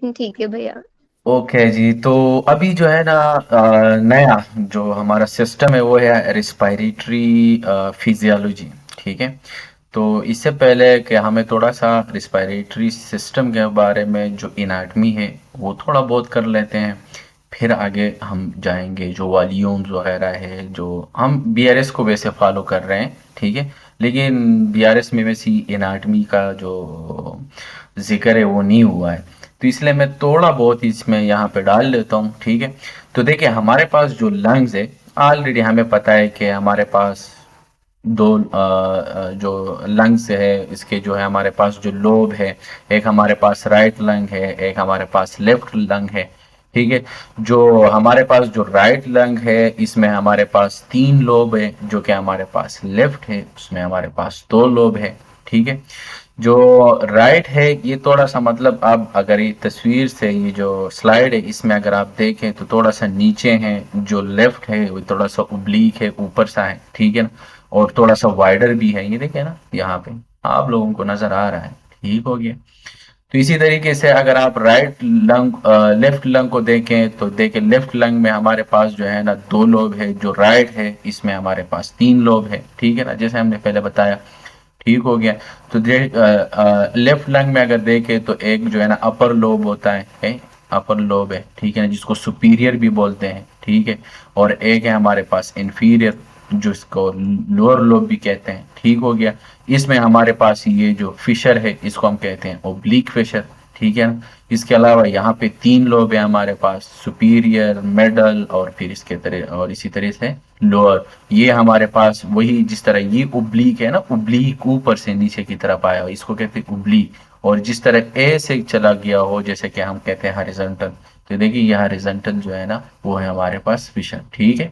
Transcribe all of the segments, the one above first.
ठीक है भैया। ओके जी। तो अभी जो है ना नया जो हमारा सिस्टम है वो है रिस्पायरेटरी फिजियोलॉजी। ठीक है। तो इससे पहले कि हमें थोड़ा सा रिस्पायरेटरी सिस्टम के बारे में जो इनाटमी है वो थोड़ा बहुत कर लेते हैं। फिर आगे हम जाएंगे जो वॉल्यूम्स वगैरह है जो हम बीआरएस को वैसे फॉलो कर रहे हैं। ठीक है। लेकिन बीआरएस में वैसी इनाटमी का जो जिक्र है वो नहीं हुआ है। तो इसलिए मैं थोड़ा बहुत इसमें यहाँ पे डाल लेता हूँ। ठीक है। तो देखिए हमारे पास जो लंग्स है ऑलरेडी हमें पता है कि हमारे पास दो जो लंग्स है इसके जो है हमारे पास जो लोब है, एक हमारे पास राइट लंग है, एक हमारे पास लेफ्ट लंग है। ठीक है। जो हमारे पास जो राइट लंग है इसमें हमारे पास तीन लोब है, जो कि हमारे पास लेफ्ट है उसमें हमारे पास दो लोब है। ठीक है। जो राइट है ये थोड़ा सा मतलब अब अगर ये तस्वीर से ये जो स्लाइड है इसमें अगर आप देखें तो थोड़ा सा नीचे है। जो लेफ्ट है वो थोड़ा सा उब्लीक है, ऊपर सा है। ठीक है ना। और थोड़ा सा वाइडर भी है, ये देखे ना यहाँ पे आप लोगों को नजर आ रहा है। ठीक हो गया। तो इसी तरीके से अगर आप राइट लंग लेफ्ट लंग को देखें तो देखें लेफ्ट लंग में हमारे पास जो है ना दो लोब है, जो राइट है इसमें हमारे पास तीन लोब है। ठीक है ना, जैसे हमने पहले बताया। ठीक हो गया। तो लेफ्ट लंग में अगर देखें तो एक जो है ना अपर लोब होता है, अपर लोब है। ठीक है ना, जिसको सुपीरियर भी बोलते हैं। ठीक है। और एक है हमारे पास इंफीरियर जो इसको लोअर लोब भी कहते हैं। ठीक हो गया। इसमें हमारे पास ये जो फिशर है इसको हम कहते हैं ओब्लिक फिशर। ठीक है ना। इसके अलावा यहाँ पे तीन लोब है हमारे पास, सुपीरियर, मिडल और फिर इसके तरह और इसी तरह से लोअर। ये हमारे पास वही जिस तरह ये उब्लीक है ना, उब्लीक ऊपर से नीचे की तरफ आया हो इसको कहते हैं उब्लीक। और जिस तरह ए से चला गया हो जैसे कि हम कहते हैं हॉरिजॉन्टल। तो देखिए ये हॉरिजॉन्टल जो है ना वो है हमारे पास फिशर। ठीक है।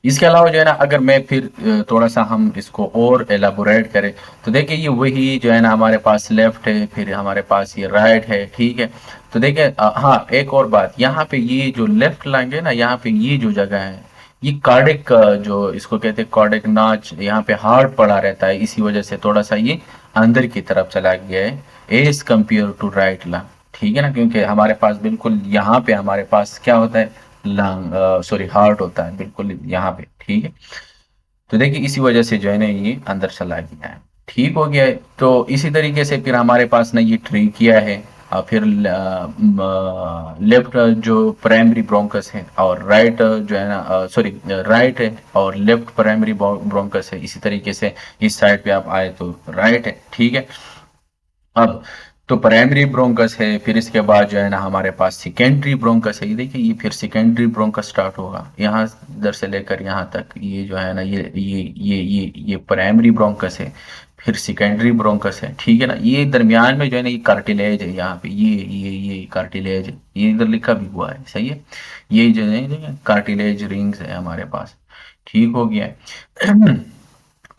इसके अलावा जो है ना अगर मैं फिर थोड़ा सा हम इसको और एलाबोरेट करें तो देखिए ये वही जो है ना हमारे पास लेफ्ट है, फिर हमारे पास ये राइट है। ठीक है। तो देखिए हाँ एक और बात यहाँ पे ये जो लेफ्ट लैंग है ना, यहाँ पे ये जो जगह है ये कार्डिक जो इसको कहते हैं कार्डिक नाच, यहाँ पे हार्ट पड़ा रहता है, इसी वजह से थोड़ा सा ये अंदर की तरफ चला गया है एज कंपेयर टू राइट लैंग। ठीक है ना, क्योंकि हमारे पास बिल्कुल यहाँ पे हमारे पास क्या होता है, लंग सॉरी हार्ट होता है बिल्कुल यहाँ पे। ठीक है। तो देखिए इसी वजह से जो है ना ये अंदर चला गया है। ठीक हो गया है। तो इसी तरीके से फिर हमारे पास ना ये ट्रीकिया है, फिर लेफ्ट जो प्राइमरी ब्रोंकस है और राइट जो है ना सॉरी राइट है और लेफ्ट प्राइमरी ब्रोंकस है। इसी तरीके से इस साइड पे आप आए तो राइट है। ठीक है। अब तो प्राइमरी ब्रोंकस है, फिर इसके बाद जो है ना हमारे पास सेकेंडरी ब्रोंकस है। ये देखिए ये फिर सेकेंडरी ब्रोंकस स्टार्ट होगा यहाँ इधर से लेकर यहाँ तक, ये जो है ना ये प्राइमरी ब्रोंकस है। फिर सेकेंडरी ब्रोंकस है। ठीक है ना, ये दरमियान में जो है ना ये कार्टिलेज है, यहाँ पे ये कार्टिलेज है, ये इधर लिखा भी हुआ है सही है। ये जो है कार्टिलेज रिंग्स है हमारे पास। ठीक हो गया है।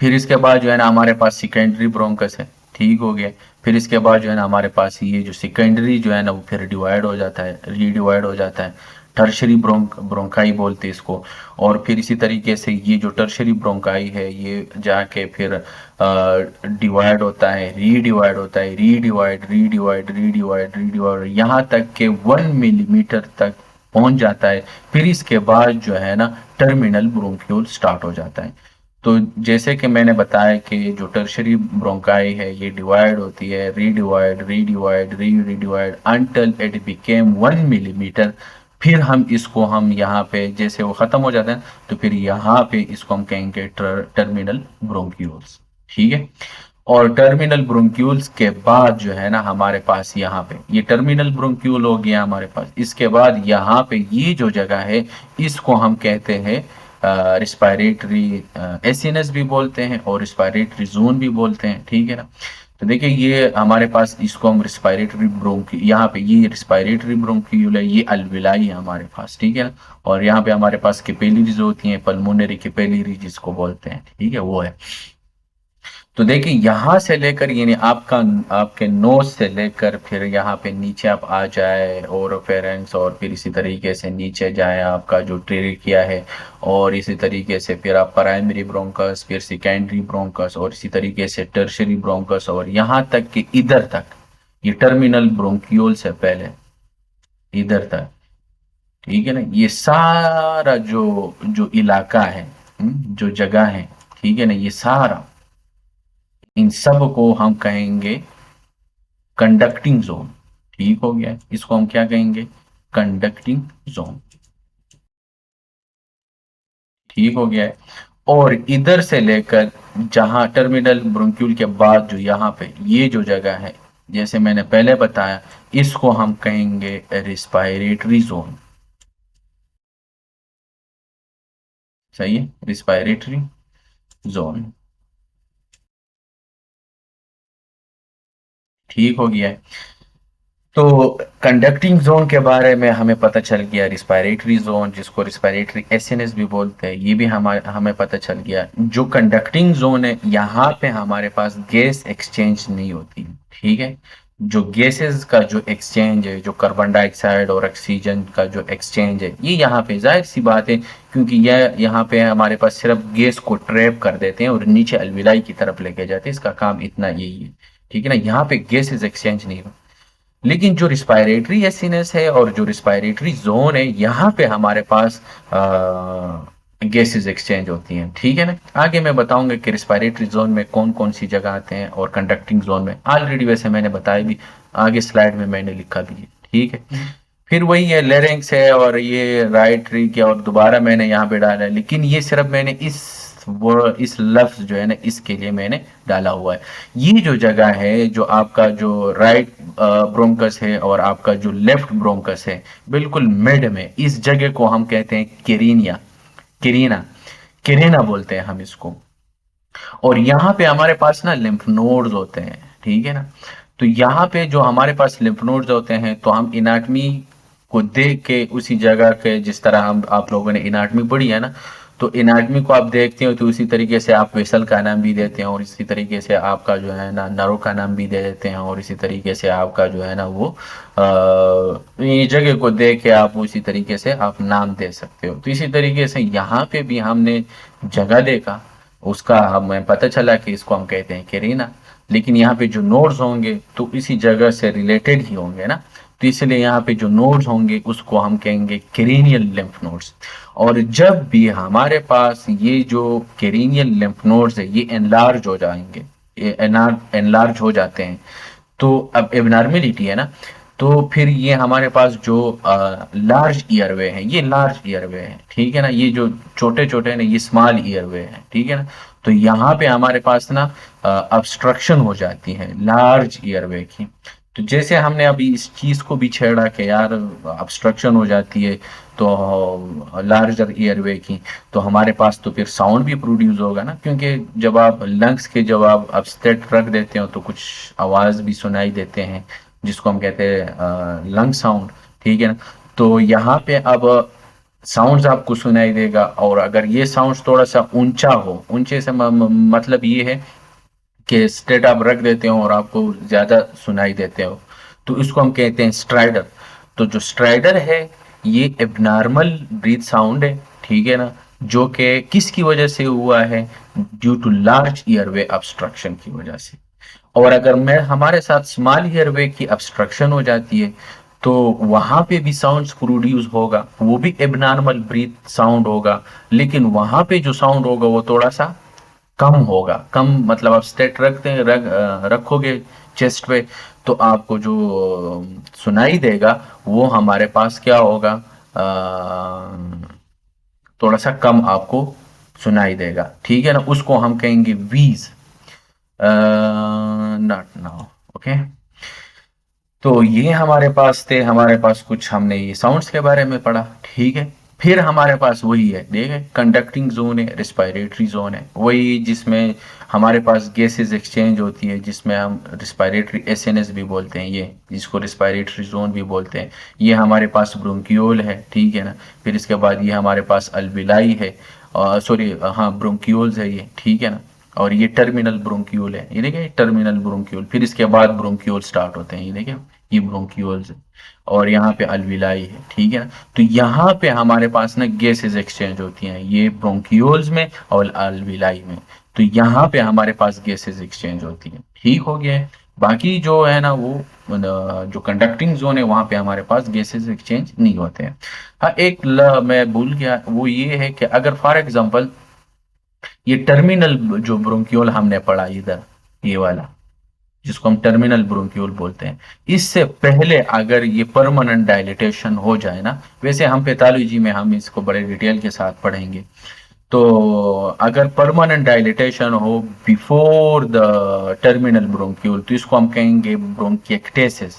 फिर इसके बाद जो है ना हमारे पास सेकेंडरी ब्रोंकस है। ठीक हो गया। फिर इसके बाद जो है ना हमारे पास ये जो सेकेंडरी जो है ना वो फिर डिवाइड हो जाता है, रीडिवाइड हो जाता है। टर्शरी ब्रोंकाई बोलते हैं इसको। और फिर इसी तरीके से ये जो टर्शरी ब्रोंकाई है ये जाके फिर डिवाइड होता है, रीडिवाइड होता है, रीडिवाइड रीडिवाइड रीडिवाइड रीडिवाइड यहाँ तक के 1 मिलीमीटर तक पहुंच जाता है। फिर इसके बाद जो है ना टर्मिनल ब्रोंक्यूल स्टार्ट हो जाता है। तो जैसे कि मैंने बताया कि जो टर्शरी ब्रोंकाई है ये डिवाइड होती है, redivide redivide redivide until it became 1 millimetre. फिर हम यहाँ पे जैसे वो खत्म हो जाता है तो फिर यहाँ पे इसको हम कहेंगे टर्मिनल ब्रोंक्यूल्स। ठीक है। और टर्मिनल ब्रोंक्यूल्स के बाद जो है ना हमारे पास यहाँ पे ये टर्मिनल ब्रोंक्यूल हो गया हमारे पास। इसके बाद यहाँ पे ये जो जगह है इसको हम कहते हैं रिस्पायरेटरी एसिनस भी बोलते हैं और रिस्पायरेटरी जोन भी बोलते हैं। ठीक है ना। तो देखिए ये हमारे पास इसको हम रिस्पायरेटरी ब्रोंकी, यहाँ पे ये रिस्पायरेटरी ब्रोंक्यूल है, ये अलविलाई है हमारे पास। ठीक है ना। और यहाँ पे हमारे पास कैपिलरीज होती हैं, पल्मोनरी कैपिलरी जिसको बोलते हैं। ठीक है वो है। तो देखिए यहाँ से लेकर यानी आपका आपके नोज से लेकर फिर यहाँ पे नीचे आप आ जाए ओरोफेरेंस, और फिर इसी तरीके से नीचे जाए आपका जो ट्रेकिया है। और इसी तरीके से फिर आप प्राइमरी ब्रोंकस, फिर सेकेंडरी ब्रोंकस और इसी तरीके से टर्शरी ब्रोंकस और यहाँ तक कि इधर तक ये टर्मिनल ब्रोंक्यूल्स है पहले, इधर तक, ठीक है ना। ये सारा जो जो इलाका है, जो जगह है, ठीक है ना, ये सारा, इन सब को हम कहेंगे कंडक्टिंग जोन। ठीक हो गया, इसको हम क्या कहेंगे, कंडक्टिंग जोन। ठीक हो गया है। और इधर से लेकर जहां टर्मिनल ब्रोंक्यूल के बाद जो यहाँ पे ये जो जगह है, जैसे मैंने पहले बताया, इसको हम कहेंगे रिस्पायरेटरी जोन। सही है, रिस्पायरेटरी जोन। ठीक हो गया है। तो कंडक्टिंग जोन के बारे में हमें पता चल गया, रिस्पायरेटरी जोन जिसको रिस्पायरेटरी एसएनएस भी बोलते हैं, ये भी हमें पता चल गया। जो कंडक्टिंग जोन है, यहाँ पे हमारे पास गैस एक्सचेंज नहीं होती। ठीक है, जो गैसेस का जो एक्सचेंज है, जो कार्बन डाइऑक्साइड और ऑक्सीजन का जो एक्सचेंज है, ये यहाँ पे जाहिर सी बात है, क्योंकि यह यहाँ पे हमारे पास सिर्फ गैस को ट्रैप कर देते हैं और नीचे अलविलाई की तरफ लेके जाते हैं, इसका काम इतना यही है। ठीक है ना, यहाँ पे गैसेस एक्सचेंज नहीं होता। लेकिन जो रिस्पायरेटरी एसिनेस है और जो रिस्पायरेटरी जोन है, यहाँ पे हमारे पास गैसेस एक्सचेंज होती हैं। ठीक है ना, आगे मैं बताऊंगा कि रिस्पायरेटरी जोन में कौन कौन सी जगह आते हैं और कंडक्टिंग जोन में ऑलरेडी वैसे मैंने बताया भी, आगे स्लाइड में मैंने लिखा भी है। ठीक है, फिर वही है लेरिंग्स है और ये राइट ट्री के, और दोबारा मैंने यहाँ पे डाला है, लेकिन ये सिर्फ मैंने इस लफ्ज जो है ना, इसके लिए मैंने डाला हुआ है। ये जो जगह है, जो आपका जो राइट ब्रोंकस है और आपका जो लेफ्ट ब्रोंकस है, बिल्कुल मिड में, इस जगह को हम कहते हैं केरिनिया, केरिना, केरेना बोलते हैं हम इसको। और यहाँ पे हमारे पास ना लिम्फ नोड्स होते हैं। ठीक है ना, तो यहाँ पे जो हमारे पास लिम्फ नोड्स होते हैं, तो हम इनाटमी को देख के उसी जगह के, जिस तरह हम आप लोगों ने इनाटमी पढ़ी है ना, तो इनाटमी को आप देखते हो तो उसी तरीके से आप वेसल का नाम भी देते हैं, और इसी तरीके से आपका जो है ना नरों का नाम भी दे देते हैं, और इसी तरीके से आपका जो है ना वो ये जगह को देख के आप उसी तरीके से आप नाम दे सकते हो। तो इसी तरीके से यहाँ पे भी हमने जगह देखा, उसका हमें पता चला कि इसको हम कहते हैं केरीना। लेकिन यहाँ पे जो नोड्स होंगे तो इसी जगह से रिलेटेड ही होंगे ना, तो इसलिए यहाँ पे जो नोड्स होंगे उसको हम कहेंगे केरेनियल लिम्फ नोड्स। और जब भी हमारे पास ये जो केरेनियल लिम्फ नोड्स है, ये एनलार्ज हो जाएंगे, ये एनलार्ज हो जाते हैं, तो अब एबनॉर्मेलिटी है ना, तो फिर ये हमारे पास जो लार्ज ईयरवे है, ये लार्ज ईयरवे है। ठीक है ना, ये जो छोटे छोटे हैं ना, ये स्मॉल ईयरवे है। ठीक है ना, तो यहाँ पे हमारे पास ना ऑब्स्ट्रक्शन हो जाती है लार्ज ईयरवे की। तो जैसे हमने अभी इस चीज को भी छेड़ा कि यार ऑब्स्ट्रक्शन हो जाती है तो लार्जर ईयरवे की, तो हमारे पास तो फिर साउंड भी प्रोड्यूस होगा ना, क्योंकि जब आप लंग्स के जब आप अपस्टेट रख देते हो तो कुछ आवाज भी सुनाई देते हैं, जिसको हम कहते हैं लंग साउंड। ठीक है ना, तो यहाँ पे अब साउंड्स आपको सुनाई देगा, और अगर ये साउंड्स थोड़ा सा ऊंचा हो, ऊंचे से मतलब ये है कि स्टेट आप रख देते हो और आपको ज्यादा सुनाई देते हो, तो इसको हम कहते हैं स्ट्राइडर। तो जो स्ट्राइडर है, ये एबनॉर्मल ब्रीथ साउंड है। ठीक है ना, जो कि किसकी वजह से हुआ है, ड्यू टू लार्ज ईयरवे ऑब्स्ट्रक्शन की वजह से। और अगर मैं हमारे साथ स्मॉल ईयरवे की ऑब्स्ट्रक्शन हो जाती है, तो वहां पे भी साउंड्स प्रोड्यूस होगा, वो भी एबनॉर्मल ब्रीथ साउंड होगा, लेकिन वहां पे जो साउंड होगा वो थोड़ा सा कम होगा। कम मतलब आप स्टेट रखोगे चेस्ट पे, तो आपको जो सुनाई देगा वो हमारे पास क्या होगा, थोड़ा सा कम आपको सुनाई देगा। ठीक है ना, उसको हम कहेंगे वीज, नॉट नाउ। ओके, तो ये हमारे पास थे, हमारे पास कुछ हमने ये साउंड्स के बारे में पढ़ा। ठीक है, फिर हमारे पास वही है, देखे, कंडक्टिंग जोन है, रिस्पायरेटरी जोन है, वही जिसमें हमारे पास गैसेस एक्सचेंज होती है, जिसमें हम रिस्पायरेटरी एसएनएस भी बोलते हैं, ये जिसको रिस्पायरेटरी जोन भी बोलते हैं। ये हमारे पास ब्रोंकियोल है। ठीक है ना, फिर इसके बाद ये हमारे पास अल्विलाई है, सॉरी हाँ ब्रोंकियोल्स है ये। ठीक है ना, और ये टर्मिनल ब्रोंक्यूल है, ये देखिए टर्मिनल ब्रोंक्यूल, फिर इसके बाद ब्रोंक्यूल स्टार्ट होते हैं, ये देखिए ये ब्रोंक्यूल्स है, और यहाँ पे अल्विलाई है। ठीक है ना, तो यहाँ पे हमारे पास ना गैसेस एक्सचेंज होती हैं, ये ब्रोंक्यूल्स में और अल्विलाई में, तो यहाँ पे हमारे पास गैसेस एक्सचेंज होती है। ठीक हो गया है, बाकी जो है ना वो जो कंडक्टिंग जोन है वहां पे हमारे पास गैसेस एक्सचेंज नहीं होते हैं। हाँ, मैं भूल गया, वो ये है कि अगर फॉर एग्जांपल ये टर्मिनल जो ब्रोंक्यूल हमने पढ़ा इधर, ये वाला जिसको हम टर्मिनल ब्रोंक्यूल बोलते हैं, इससे पहले अगर ये परमानेंट डायलिटेशन हो जाए ना, वैसे हम पैथोलॉजी में हम इसको बड़े डिटेल के साथ पढ़ेंगे, तो अगर परमानेंट डायलिटेशन हो बिफोर द टर्मिनल ब्रोंक्यूल तो इसको हम कहेंगे ब्रोंकिएक्टेसिस।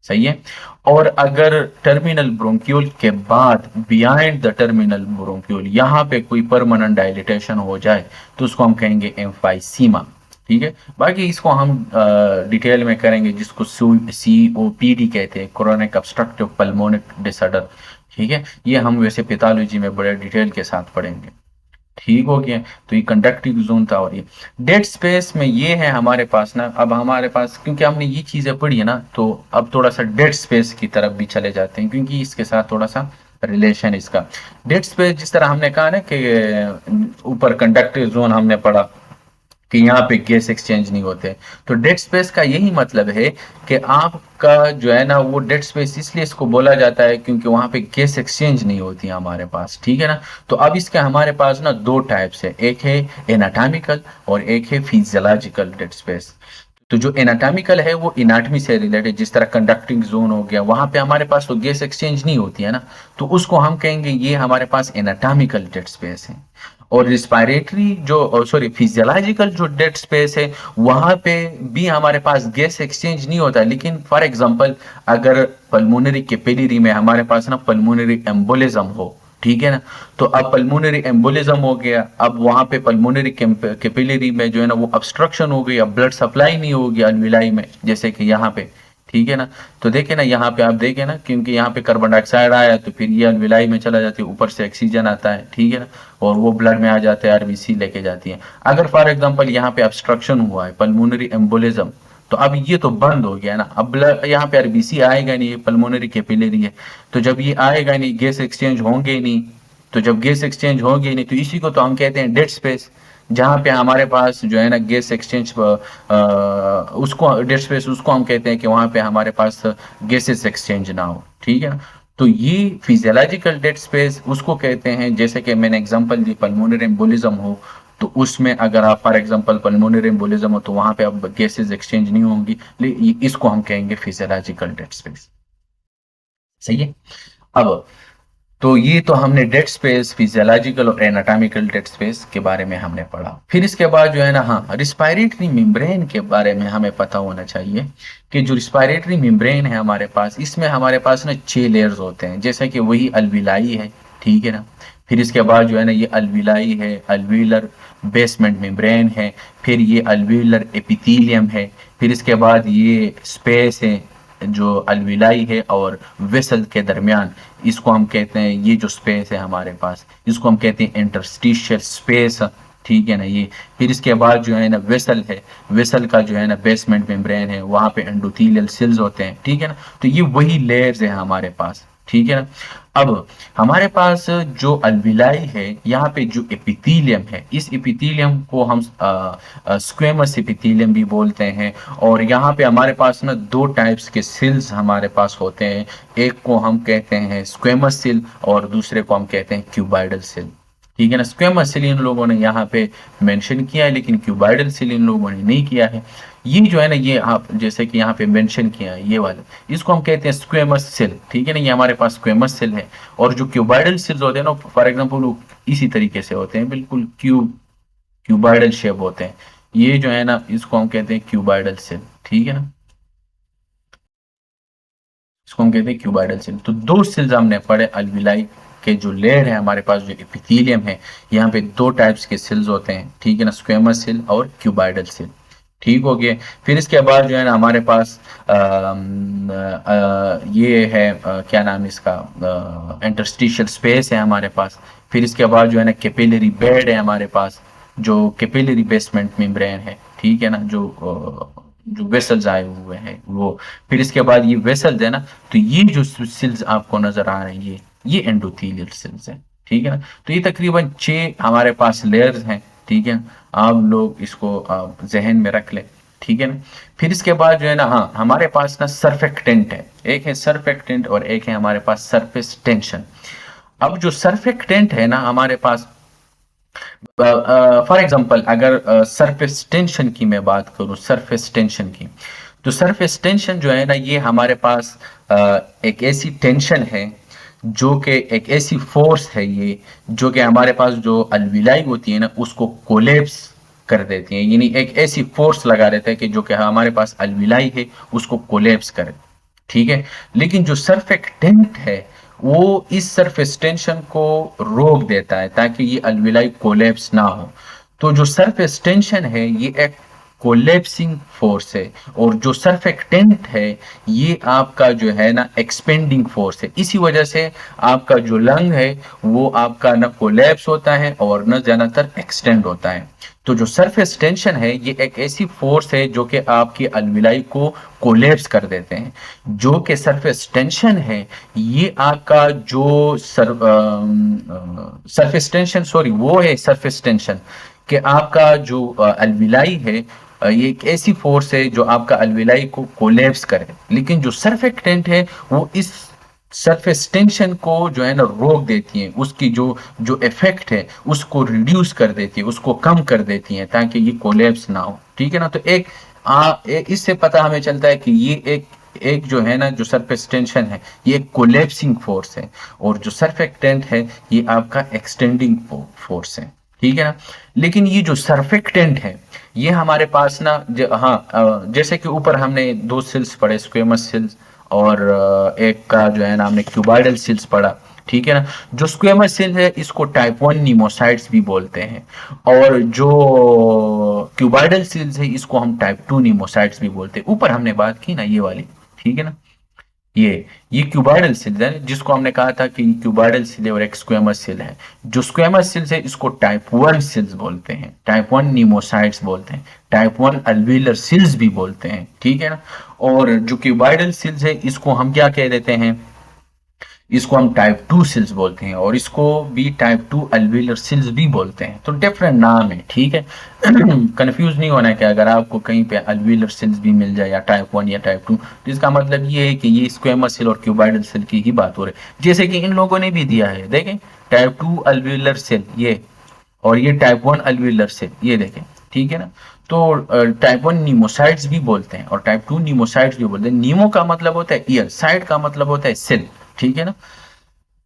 सही है। और अगर टर्मिनल ब्रोंक्यूल के बाद बियॉन्ड द टर्मिनल ब्रोंक्यूल यहाँ पे कोई परमानेंट डायलिटेशन हो जाए तो उसको हम कहेंगे एम्फाइसीमा। ठीक है, बाकी इसको हम डिटेल में करेंगे, जिसको COPD कहते हैं, क्रोनिक ऑब्स्ट्रक्टिव पल्मोनिक डिसऑर्डर। ठीक है, ये हम वैसे पैथोलॉजी में बड़े डिटेल के साथ पढ़ेंगे। ठीक हो गया, तो ये कंडक्टिव जोन था। और ये डेड स्पेस में ये है हमारे पास ना, अब हमारे पास क्योंकि हमने ये चीजें पढ़ी है ना, तो अब थोड़ा सा डेड स्पेस की तरफ भी चले जाते हैं, क्योंकि इसके साथ थोड़ा सा रिलेशन इसका। डेड स्पेस जिस तरह हमने कहा ना कि ऊपर कंडक्टिव जोन हमने पढ़ा कि यहाँ पे गैस एक्सचेंज नहीं होते, तो डेड स्पेस का यही मतलब है कि आपका जो है ना वो डेड स्पेस इसलिए इसको बोला जाता है क्योंकि वहां पे गैस एक्सचेंज नहीं होती है हमारे पास। ठीक है ना, तो अब इसके हमारे पास ना दो टाइप्स है, एक है एनाटॉमिकल और एक है फिजियोलॉजिकल डेड स्पेस। तो जो एनाटॉमिकल है वो इनाटमी से रिलेटेड, जिस तरह कंडक्टिंग जोन हो गया, वहां पे हमारे पास तो गैस एक्सचेंज नहीं होती है ना, तो उसको हम कहेंगे ये हमारे पास एनाटॉमिकल डेड स्पेस है। और रिस्पायरेटरी जो सॉरी फिजियोलॉजिकल जो डेड स्पेस है वहां पे भी हमारे पास गैस एक्सचेंज नहीं होता, लेकिन फॉर एग्जांपल अगर पल्मोनरी कैपिलरी में हमारे पास ना पल्मोनरी एम्बोलिज्म हो, ठीक है ना, तो अब पल्मोनरी एम्बोलिज्म हो गया, अब वहां पे पल्मोनरी कैपिलरी में जो है ना वो ऑब्स्ट्रक्शन हो गई, अब ब्लड सप्लाई नहीं होगी अल्विलाई में, जैसे कि यहाँ पे। ठीक है ना, तो देखे ना यहाँ पे आप देखे ना, क्योंकि यहाँ पे कार्बन डाइऑक्साइड आया तो फिर ये अल्विलाई में चला जाती है, ऊपर से ऑक्सीजन आता है। ठीक है ना, और वो ब्लड में आ जाते हैं, आरबीसी लेके जाती है। अगर फॉर एग्जांपल यहाँ पे ऑब्स्ट्रक्शन हुआ है, पल्मोनरी एम्बोलिज्म, तो अब ये तो बंद हो गया ना, अब ब्लड यहाँ पे आरबीसी आएगा नहीं, ये पल्मोनरी कैपिलरी है, तो जब ये आएगा नहीं, गैस एक्सचेंज होंगे नहीं, तो जब गैस एक्सचेंज होंगे नहीं तो इसी को तो हम कहते हैं डेड स्पेस, जहां पे हमारे पास जो है ना गैस एक्सचेंज उसको डेड स्पेस उसको हम कहते हैं कि वहां पे हमारे पास गैसेस एक्सचेंज ना हो। ठीक है ना, तो ये फिजियोलॉजिकल डेड स्पेस उसको कहते हैं, जैसे कि मैंने एग्जांपल दी पल्मोनरी एम्बोलिज्म हो, तो उसमें अगर आप फॉर एग्जांपल पल्मोनरी एम्बोलिज्म हो तो वहां पे अब गैसेस एक्सचेंज नहीं होंगी, इसको हम कहेंगे फिजियोलॉजिकल डेड स्पेस। सही है। अब तो ये तो हमने डेड स्पेस फिजियोलॉजिकल और एनाटॉमिकल डेड स्पेस के बारे में हमने पढ़ा। फिर इसके बाद जो है ना, हाँ, रिस्पायरेटरी मेम्ब्रेन के बारे में हमें पता होना चाहिए कि जो रिस्पायरेटरी मेम्ब्रेन है हमारे पास, इसमें हमारे पास ना 6 लेयर्स होते हैं, जैसे कि वही अल्विलाई है। ठीक है ना, फिर इसके बाद जो है ना ये अल्विलाई है, अल्विलर बेसमेंट मेम्ब्रेन है, फिर ये अल्विलर एपिथेलियम है, फिर इसके बाद ये स्पेस है जो अल्विलाई है और वेसल के दरमियान, इसको हम कहते हैं, ये जो स्पेस है हमारे पास इसको हम कहते हैं इंटरस्टिशियल स्पेस। ठीक है ना, ये फिर इसके बाद जो है ना वेसल है, वेसल का जो है ना बेसमेंट मेम्ब्रेन है, वहां पे एंडोथेलियल सेल्स होते हैं। ठीक है ना, तो ये वही लेयर्स है हमारे पास। ठीक है ना, अब हमारे पास जो अल्विलाई है, यहाँ पे जो एपिथेलियम है, इस एपिथेलियम को हम स्क्वेमस एपिथेलियम भी बोलते हैं। और यहाँ पे हमारे पास ना दो टाइप्स के सेल्स हमारे पास होते हैं, एक को हम कहते हैं स्क्वेमस सेल और दूसरे को हम कहते हैं क्यूबाइडल सेल। ठीक है ना, स्क्वेमस सेल इन लोगों ने यहाँ पे मेंशन किया है, लेकिन क्यूबाइडल सेल इन लोगों ने नहीं किया है। ये जो है ना, ये आप जैसे कि यहाँ पे मेंशन किया है ये वाला, इसको हम कहते हैं स्क्वेमस सेल। ठीक है ना, ये हमारे पास स्क्वेमस सेल है। और जो क्यूबाइडल सेल्स होते हैं ना, फॉर एग्जांपल वो इसी तरीके से होते हैं, बिल्कुल क्यूबाइडल शेप होते हैं। ये जो है ना, इसको हम कहते हैं क्यूबाइडल सेल। ठीक है ना, इसको हम कहते हैं क्यूबाइडल सेल। तो दो सेल्स हमने पढ़े अल्विलाई के जो लेयर है हमारे पास, जो एपिथेलियम है, यहाँ पे दो टाइप्स के सेल्स होते हैं। ठीक है ना, स्क्वेमस सेल और क्यूबाइडल सेल। ठीक हो गया। फिर इसके बाद जो है ना हमारे पास ये है क्या नाम है इसका, इंटरस्टिशियल स्पेस है हमारे पास। फिर इसके बाद जो है ना कैपिलरी बेड है हमारे पास, जो कैपिलरी बेसमेंट मेम्ब्रेन है। ठीक है ना, जो वेसल्स आए हुए हैं वो। फिर इसके बाद ये वेसल्स है ना, तो ये जो सेल्स आपको नजर आ रहे हैं, ये एंडोथेलियल सेल्स है। ठीक है ना, तो ये तकरीबन 6 हमारे पास लेयर्स हैं। ठीक है, आप लोग इसको जहन में रख लें। ठीक है ना। फिर इसके बाद जो है ना, हाँ हमारे पास ना सरफेक्टेंट है, एक है सरफेक्टेंट और एक है हमारे पास सरफेस टेंशन। अब जो सरफेक्टेंट है ना हमारे पास, फॉर एग्जांपल अगर सरफेस टेंशन की मैं बात करूं, सरफेस टेंशन की, तो सरफेस टेंशन जो है ना ये हमारे पास एक ऐसी टेंशन है जो कि एक ऐसी फोर्स है ये, जो कि हमारे पास जो अलविलाई होती है ना उसको कोलेप्स कर देती है, यानी एक ऐसी फोर्स लगा देता है कि जो कि हमारे पास अलविलाई है उसको कोलेप्स करे, ठीक है। लेकिन जो सर्फेक्टेंट है वो इस सरफेस टेंशन को रोक देता है ताकि ये अलविलाई कोलेप्स ना हो। तो जो सरफेस टेंशन है ये एक कोलेप्सिंग फोर्स है, और जो सर्फेक्टेंट है ये आपका जो है ना एक्सपेंडिंग फोर्स है। इसी वजह से आपका जो लंग है वो आपका ना कोलेप्स होता है और न ज्यादातर एक्सटेंड होता है। तो जो सरफेस टेंशन है ये एक ऐसी फोर्स है जो कि आपकी अलविलाई को कोलेप्स कर देते हैं। जो कि सरफेस टेंशन है ये आपका जो सरफेस टेंशन, सॉरी वो है सरफेस टेंशन, कि आपका जो अलविलाई है ये एक ऐसी फोर्स है जो आपका अलविलाई को कोलेप्स करे। लेकिन जो सरफेक्टेंट है वो इस सरफेस टेंशन को जो है ना रोक देती है, उसकी जो जो इफेक्ट है उसको रिड्यूस कर देती है, उसको कम कर देती है ताकि ये कोलेप्स ना हो, ठीक है ना। तो इससे पता हमें चलता है कि ये एक एक जो है ना जो सरफेस टेंशन है ये एक कोलेप्सिंग फोर्स है, और जो सरफेक्टेंट है ये आपका एक्सटेंडिंग फोर्स है, ठीक है ना। लेकिन ये जो सरफेक्टेंट है ये हमारे पास ना जैसे कि ऊपर हमने दो सेल्स पढ़े, स्क्वेमस सेल्स और एक का जो है ना हमने क्यूबाइडल सेल्स पढ़ा, ठीक है ना। जो स्क्वेमस सेल है इसको टाइप 1 नीमोसाइट्स भी बोलते हैं, और जो क्यूबाइडल सेल्स है इसको हम टाइप 2 नीमोसाइट्स भी बोलते हैं। ऊपर हमने बात की ना ये वाली, ठीक है ना। ये क्यूबाइडल सेल है जिसको हमने कहा था कि क्यूबाइडल सेल और एक स्क्वेमस सेल है। जो स्क्वेमस सेल्स है इसको टाइप 1 सेल्स बोलते हैं, टाइप 1 नीमोसाइट्स बोलते हैं, टाइप 1 अल्विलर सेल्स भी बोलते हैं, ठीक है ना। और जो क्यूबाइडल सेल्स है इसको हम क्या कह देते हैं, इसको हम टाइप 2 सेल्स बोलते हैं, और इसको भी टाइप 2 अल्विलर सेल्स भी बोलते हैं। तो डिफरेंट नाम है, ठीक है। कंफ्यूज नहीं होना है कि अगर आपको कहीं पे अल्विलर सेल्स भी मिल जाए या टाइप 1 या टाइप 2, तो इसका मतलब ये है कि ये स्क्वेमस सेल और क्यूबाइडल सेल की ही बात हो रही है। जैसे कि इन लोगों ने भी दिया है, देखें टाइप 2 अल्विलर सेल ये, और ये टाइप 1 अल्विलर सेल ये देखें, ठीक है ना। तो टाइप 1 नीमोसाइट्स भी बोलते हैं और टाइप 2 नीमोसाइट्स भी बोलते हैं। नीमो का मतलब होता है ईयर, साइड का मतलब होता है सेल, ठीक है ना।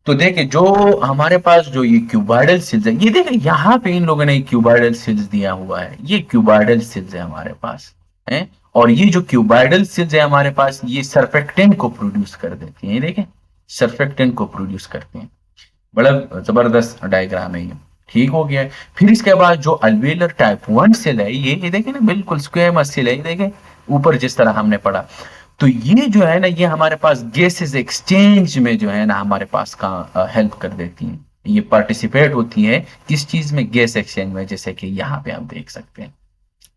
तो देखिए जो हमारे पास जो ये क्यूबाइडल सेल्स है, ये देखिए यहाँ पे इन लोगों ने क्यूबाइडल सेल्स दिया हुआ है, ये क्यूबाइडल सेल्स है हमारे पास है। और ये जो क्यूबाइडल सेल्स है हमारे पास ये सर्फेक्टेंट को प्रोड्यूस कर देती है, ये देखें सर्फेक्टेंट को प्रोड्यूस करते हैं। बड़ा जबरदस्त डायग्राम है ये, ठीक हो गया है। फिर इसके बाद जो अल्वेलर टाइप 1 सेल है ये देखें ना बिल्कुल स्क्वेमस सेल है, ये देखें ऊपर जिस तरह हमने पढ़ा। तो ये जो है ना ये हमारे पास गैसेस एक्सचेंज में जो है ना हमारे पास का हेल्प कर देती है, ये पार्टिसिपेट होती है किस चीज में, गैस एक्सचेंज में, जैसे कि यहाँ पे आप देख सकते हैं,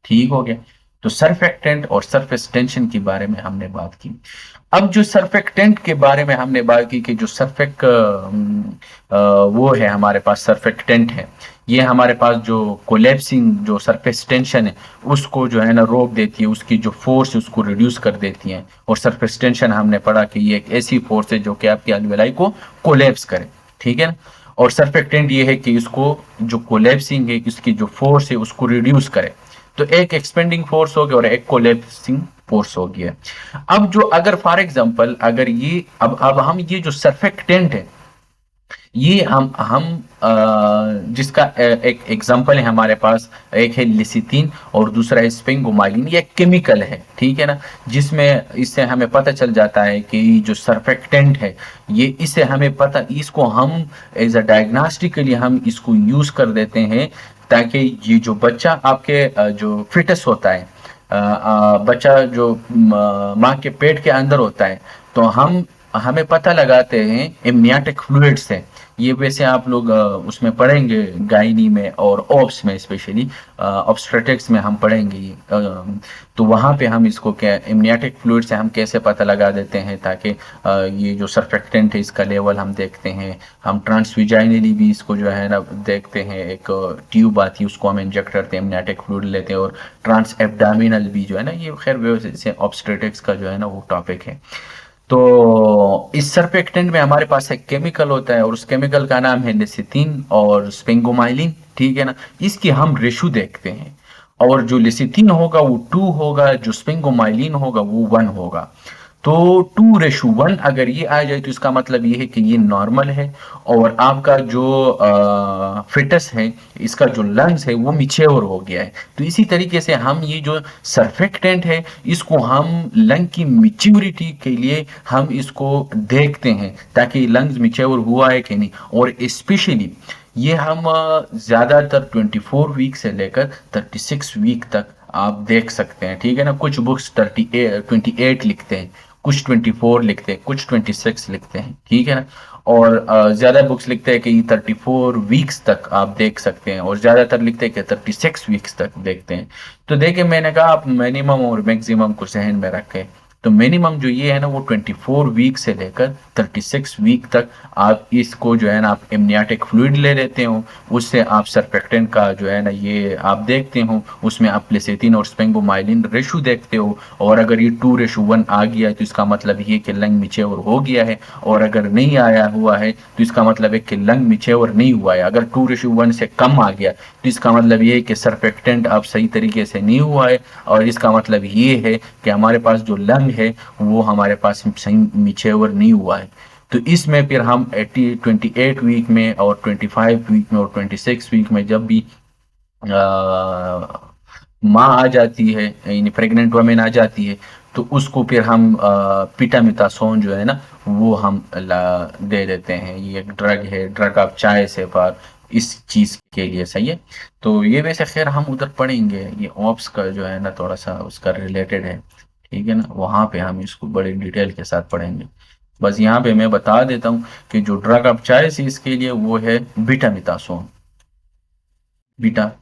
ठीक हो गया। तो सरफेक्टेंट और सरफेस टेंशन के बारे में हमने बात की। अब जो सरफेक्टेंट के बारे में हमने बात की कि जो वो है हमारे पास सरफेक्टेंट है, ये हमारे पास जो कोलेप्सिंग जो सरफेस टेंशन है उसको जो है ना रोक देती है, उसकी जो फोर्स है उसको रिड्यूस कर देती है। और सरफेस टेंशन हमने पढ़ा कि ये एक ऐसी फोर्स है जो कि आपकी अलवेलाई को कोलेप्स करे, ठीक है ना। और सरफेक्टेंट ये है कि इसको जो कोलेप्सिंग है इसकी जो फोर्स है उसको रिड्यूस करे। तो एक एक्सपेंडिंग फोर्स हो गया और एक कोलेप्सिंग फोर्स हो गया। अब जो अगर फॉर एग्जांपल अगर ये अब हम ये जो सर्फेक्टेंट है ये हम जिसका एक एग्जांपल है हमारे पास, एक है लिसिथिन और दूसरा है स्पिंगोमाइलिन, ये केमिकल है, ठीक है ना। जिसमें इससे हमें पता चल जाता है कि जो सर्फेक्टेंट है ये इससे हमें पता, इसको हम एज अ डायग्नोस्टिक के लिए हम इसको यूज कर देते हैं ताकि ये जो बच्चा आपके जो फिटस होता है, बच्चा जो माँ के पेट के अंदर होता है, तो हमें पता लगाते हैं एमनियाटिक फ्लूइड से ये वैसे आप लोग उसमें पढ़ेंगे गायनी में और ऑब्स में, स्पेशली ऑब्स्टेट्रिक्स में हम पढ़ेंगे ये। तो वहाँ पे हम इसको क्या एमनियाटिक फ्लूइड से हम कैसे पता लगा देते हैं, ताकि ये जो सर्फेक्टेंट है इसका लेवल हम देखते हैं। हम ट्रांसविजाइनली भी इसको जो है ना देखते हैं, एक ट्यूब आती है उसको हम इंजेक्ट करते हैं, एमनियाटिक फ्लूइड लेते हैं। और ट्रांस एब्डामिनल भी जो है ना, ये खैर वैसे ऑब्स्टेट्रिक्स का जो है ना वो टॉपिक है। तो इस सर्फेक्टेंट में हमारे पास एक केमिकल होता है और उस केमिकल का नाम है लेसिथिन और स्पिंगोमाइलिन, ठीक है ना। इसकी हम रेशो देखते हैं, और जो लेसिथिन होगा वो 2 होगा, जो स्पिंगोमाइलिन होगा वो 1 होगा। तो 2:1 अगर ये आ जाए तो इसका मतलब ये है कि ये नॉर्मल है, और आपका जो फिटस है, इसका जो लंग्स है वो मिच्योर हो गया है। तो इसी तरीके से हम ये जो सर्फेक्टेंट है इसको हम लंग की मिच्योरिटी के लिए हम इसको देखते हैं, ताकि लंग्स मिच्योर हुआ है कि नहीं। और स्पेशली ये हम ज्यादातर 24 वीक से लेकर 36 वीक तक आप देख सकते हैं, ठीक है ना। कुछ बुक्स 28 लिखते हैं, कुछ 24 लिखते हैं, कुछ 26 लिखते हैं, ठीक है ना। और ज्यादा बुक्स लिखते हैं कि 34 वीक्स तक आप देख सकते हैं, और ज्यादातर लिखते हैं कि 36 वीक्स तक देखते हैं। तो देखिए, मैंने कहा आप मिनिमम और मैक्सिमम को जहन में रखें। तो मिनिमम जो ये है ना वो 24 वीक से लेकर 36 वीक तक आप इसको जो है ना आप एमनियाटिक फ्लूइड ले लेते हो, उससे आप सर्फेक्टेंट का जो है ना ये आप देखते हो, उसमें आप लेसिथिन और स्पिंगोमाइलिन रेशो देखते हो। और अगर ये 2:1 आ गया है तो इसका मतलब ये कि लंग मिच्योर हो गया है, और अगर नहीं आया हुआ है तो इसका मतलब है कि लंग मिच्योर नहीं हुआ है। अगर 2:1 से कम आ गया तो इसका मतलब ये है कि सर्फेक्टेंट अब सही तरीके से नहीं हुआ है, और इसका मतलब ये है कि हमारे पास जो लंग है वो हमारे पास सही मिच्योर नहीं हुआ है। तो इसमें फिर हम 28 वीक में और 25 वीक में और 26 वीक में जब भी माँ आ जाती है, यानी प्रेग्नेंट वमेन आ जाती है, तो उसको फिर हम पिटामिथासोन जो है ना वो हम दे देते हैं। ये एक ड्रग है, ड्रग आप चाय से पर इस चीज के लिए, सही है। तो ये वैसे खैर हम उधर पढ़ेंगे, ये ऑप्स का जो है ना थोड़ा सा उसका रिलेटेड है, ठीक है ना। वहां पे हम इसको बड़े डिटेल के साथ पढ़ेंगे। बस यहाँ पे मैं बता देता हूँ कि जो ड्रग आप चाहे से इसके लिए वो है बीटामिथासोन, बीटामिथासोन,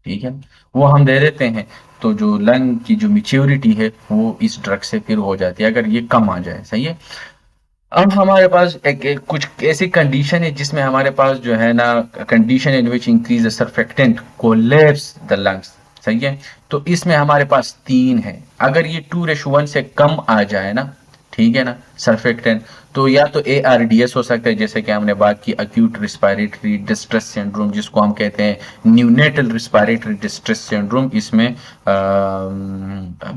ठीक है। वो हम दे देते हैं, तो जो लंग की जो मिच्योरिटी है वो इस ड्रग से फिर हो जाती है, अगर ये कम आ जाए, सही है। अब हमारे पास एक कुछ ऐसी कंडीशन है जिसमें हमारे पास जो है ना condition in which increase surfactant collapse the lungs, सही है। तो इसमें हमारे पास 3 है। अगर ये 2:1 से कम आ जाए ना, ठीक है ना, सर्फेक्टेंट, तो या तो ARDS हो सकता है, जैसे कि हमने बात की अक्यूट रिस्पायरेटरी डिस्ट्रेस सिंड्रोम, जिसको हम कहते हैं न्यूनेटल रिस्पायरेटरी डिस्ट्रेस सिंड्रोम। इसमें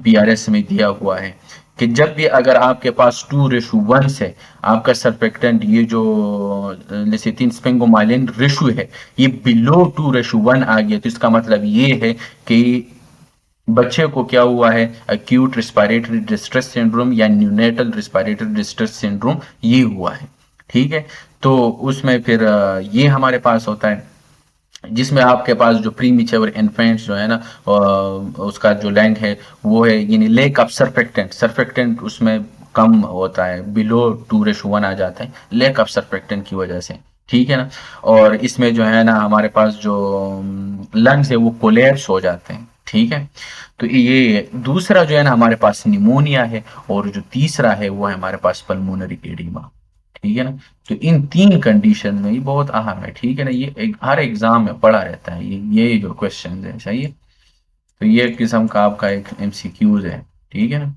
BRS में दिया हुआ है कि जब भी अगर आपके पास 2:1 से आपका सर्फेक्टेंट, ये जो लेसिथिन स्पिंगोमाइलिन रेशो है, ये बिलो 2:1 आ गया, तो इसका मतलब ये है कि बच्चे को क्या हुआ है, अक्यूट रिस्पायरेटरी डिस्ट्रेस सिंड्रोम या न्यूनेटल रिस्पायरेटरी डिस्ट्रेस सिंड्रोम ये हुआ है, ठीक है। तो उसमें फिर ये हमारे पास होता है, जिसमें आपके पास जो प्री मिच्योर इन्फेंट्स जो है ना उसका जो लैंग है वो है, यानी लेक ऑफ सर्फेक्टेंट, सर्फेक्टेंट उसमें कम होता है, बिलो 2:1 आ जाता है लेक ऑफ सर्फेक्टेंट की वजह से, ठीक है ना। और इसमें जो है ना हमारे पास जो लंग्स है वो कोलैप्स हो जाते हैं, ठीक है। तो ये दूसरा जो है ना हमारे पास निमोनिया है, और जो तीसरा है वो है हमारे पास पल्मोनरी एडिमा, ठीक है ना। तो इन 3 कंडीशन में ये बहुत अहम है, ठीक है ना। ये हर एग्जाम में पढ़ा रहता है, ये जो क्वेश्चन है, सही है। तो ये एक किस्म का आपका एक MCQs है, ठीक है ना।